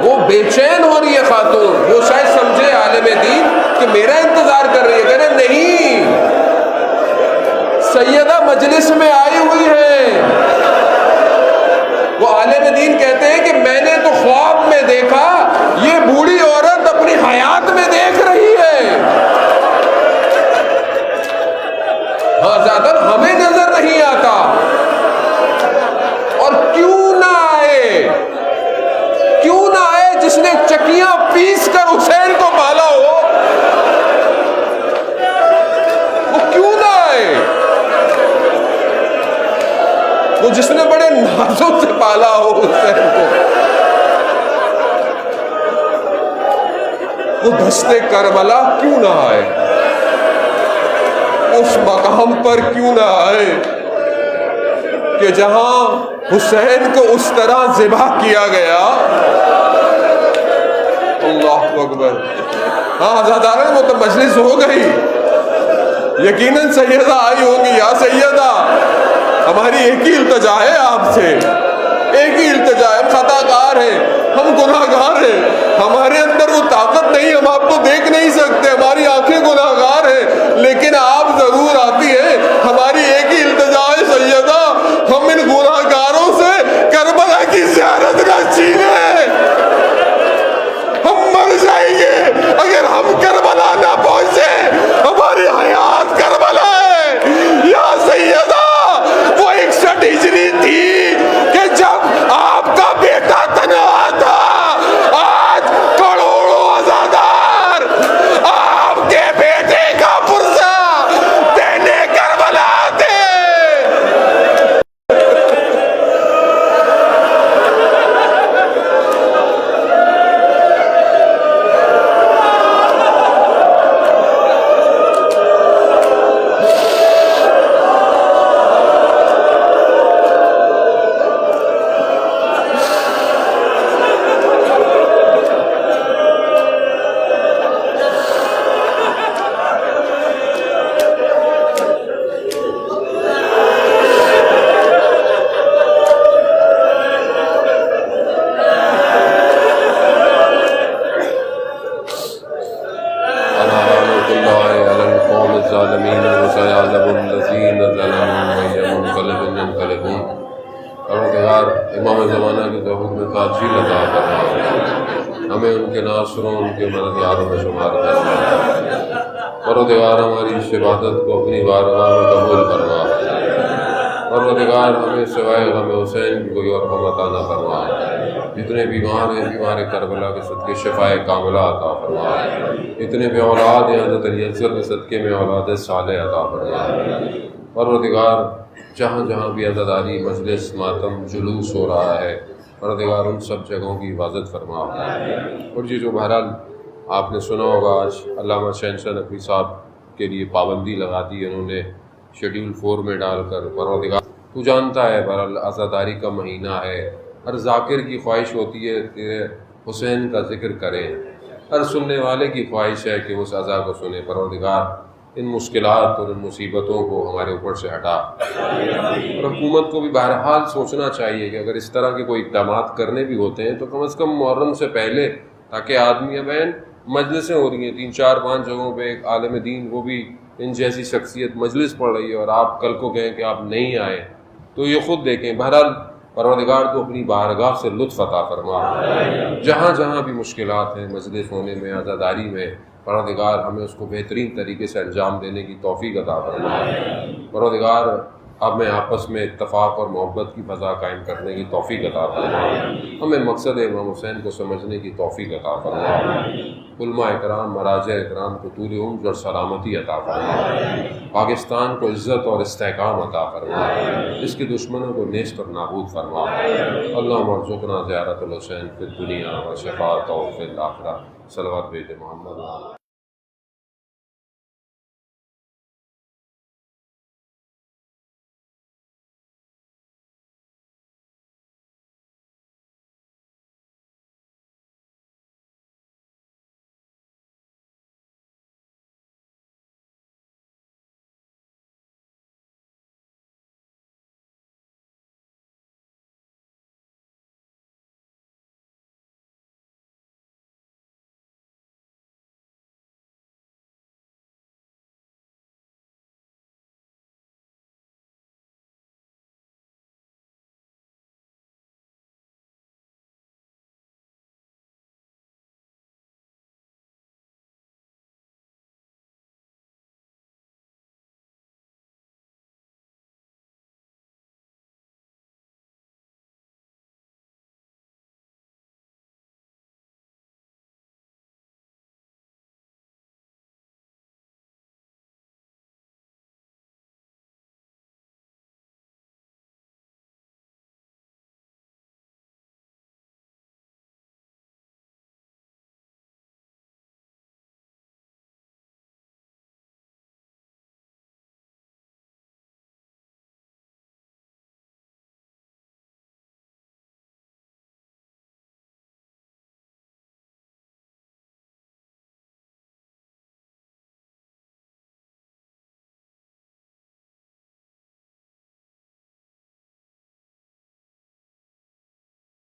وہ بے چین ہو رہی ہے خاتون, وہ شاید سمجھے عالم دین کہ میرا انتظار کر رہی ہے. کہہ رہے نہیں, سیدہ مجلس میں آئی ہوئی ہے. وہ عالم دین کہتے ہیں کہ میں نے تو خواب میں دیکھا, یہ بوڑھی عورت اپنی حیات میں دیکھ رہی ہے. ہاں زیادہ ہمیں نظر نہیں آتا. اور کیوں نہ آئے جس نے چکیاں پیس کر حسین کو پالا ہو, وہ کیوں نہ آئے. وہ جس نے بڑے نازوں سے پالا ہو حسین کو, وہ دشتے کربلا کیوں نہ آئے, اس مقام پر کیوں نہ آئے کہ جہاں حسین کو اس طرح ذبح کیا گیا. اللہ اکبر. ہاں ہزاروں وہ تو مجلس ہو گئی, یقیناً سیدہ آئی ہوگی. یا سیدہ ہماری ایک ہی التجا ہے آپ سے, ایک ہی التجا ہے. ہم خطا کار ہیں, ہم گناہ گار ہیں, ہمارے اندر وہ طاقت نہیں, ہم آپ کو دیکھ نہیں سکتے, ہماری آنکھیں گناہ گار ہیں, لیکن آپ ضرور آتی ہیں. ہماری ایک ہی التجا ہے سیدہ, ہم ان گناہ گاروں سے کربلا کی زیارت نہ چھینیں. ہم مر جائیں گے اگر ہم کربلا نہ پہنچے. ہماری حیات کربلا ہے. یا سیدہ وہ 61 ہجری تھی کہ جب آپ کا بیٹا تنہا تھا. آج کروڑوں عزادار آپ کے بیٹے کا پرزہ دینے کربلا آتے. نصروں کے مددگاروں میں شمار کرنا۔ پروردگار ہماری اس عبادت کو اپنی بارگاہ میں قبول فرما۔ پروردگار ہمیں سوائے غم حسین کی کوئی اور غم عطا نہ فرما۔ جتنے بیمار ہیں بیمار کربلا کے صدقے شفائے کاملہ عطا فرما۔ اتنے بے اولاد ہیں حضرت علی اصغر کے صدقے میں اولاد صالح عطا فرما۔ پروردگار جہاں جہاں بھی عزاداری مجلس ماتم جلوس ہو رہا ہے پروردگار ان سب جگہوں کی حفاظت فرما۔ اور یہ جو بہرحال آپ نے سنا ہوگا آج علامہ شہنشاہ نقوی صاحب کے لیے پابندی لگا دی انہوں نے شیڈول 4 میں ڈال کر۔ پروردگار تو جانتا ہے بہرحال عزاداری کا مہینہ ہے، ہر ذاکر کی خواہش ہوتی ہے کہ حسین کا ذکر کریں، ہر سننے والے کی خواہش ہے کہ اس عزا کو سنے۔ پروردگار ان مشکلات اور ان مصیبتوں کو ہمارے اوپر سے ہٹا۔ اور حکومت کو بھی بہرحال سوچنا چاہیے کہ اگر اس طرح کے کوئی اقدامات کرنے بھی ہوتے ہیں تو کم از کم محرم سے پہلے، تاکہ آدمی بہن مجلسیں ہو رہی ہیں 3 4 5 جگہوں پہ، ایک عالم دین وہ بھی ان جیسی شخصیت مجلس پڑھ رہی ہے اور آپ کل کو کہیں کہ آپ نہیں آئے تو یہ خود دیکھیں۔ بہرحال پروردگار تو اپنی بارگاہ سے لطف عطا فرما۔ جہاں جہاں بھی مشکلات ہیں مجلس ہونے میں عزاداری میں پروردگار ہمیں اس کو بہترین طریقے سے انجام دینے کی توفیق عطا فرما۔ پروردگار ہمیں آپس میں اتفاق اور محبت کی فضا قائم کرنے کی توفیق عطا فرما۔ ہمیں مقصد امام حسین کو سمجھنے کی توفیق عطا فرما۔ علماء اکرام مراجع اکرام کو طول عمر اور سلامتی عطا فرما۔ پاکستان کو عزت اور استحکام عطا فرما۔ اس کے دشمنوں کو نیست اور نابود فرما۔ اللہم ارزقنا زیارت الحسین فی الدنیا و شفاعتہ فی الآخرہ۔ صلوات بھیجے محمد۔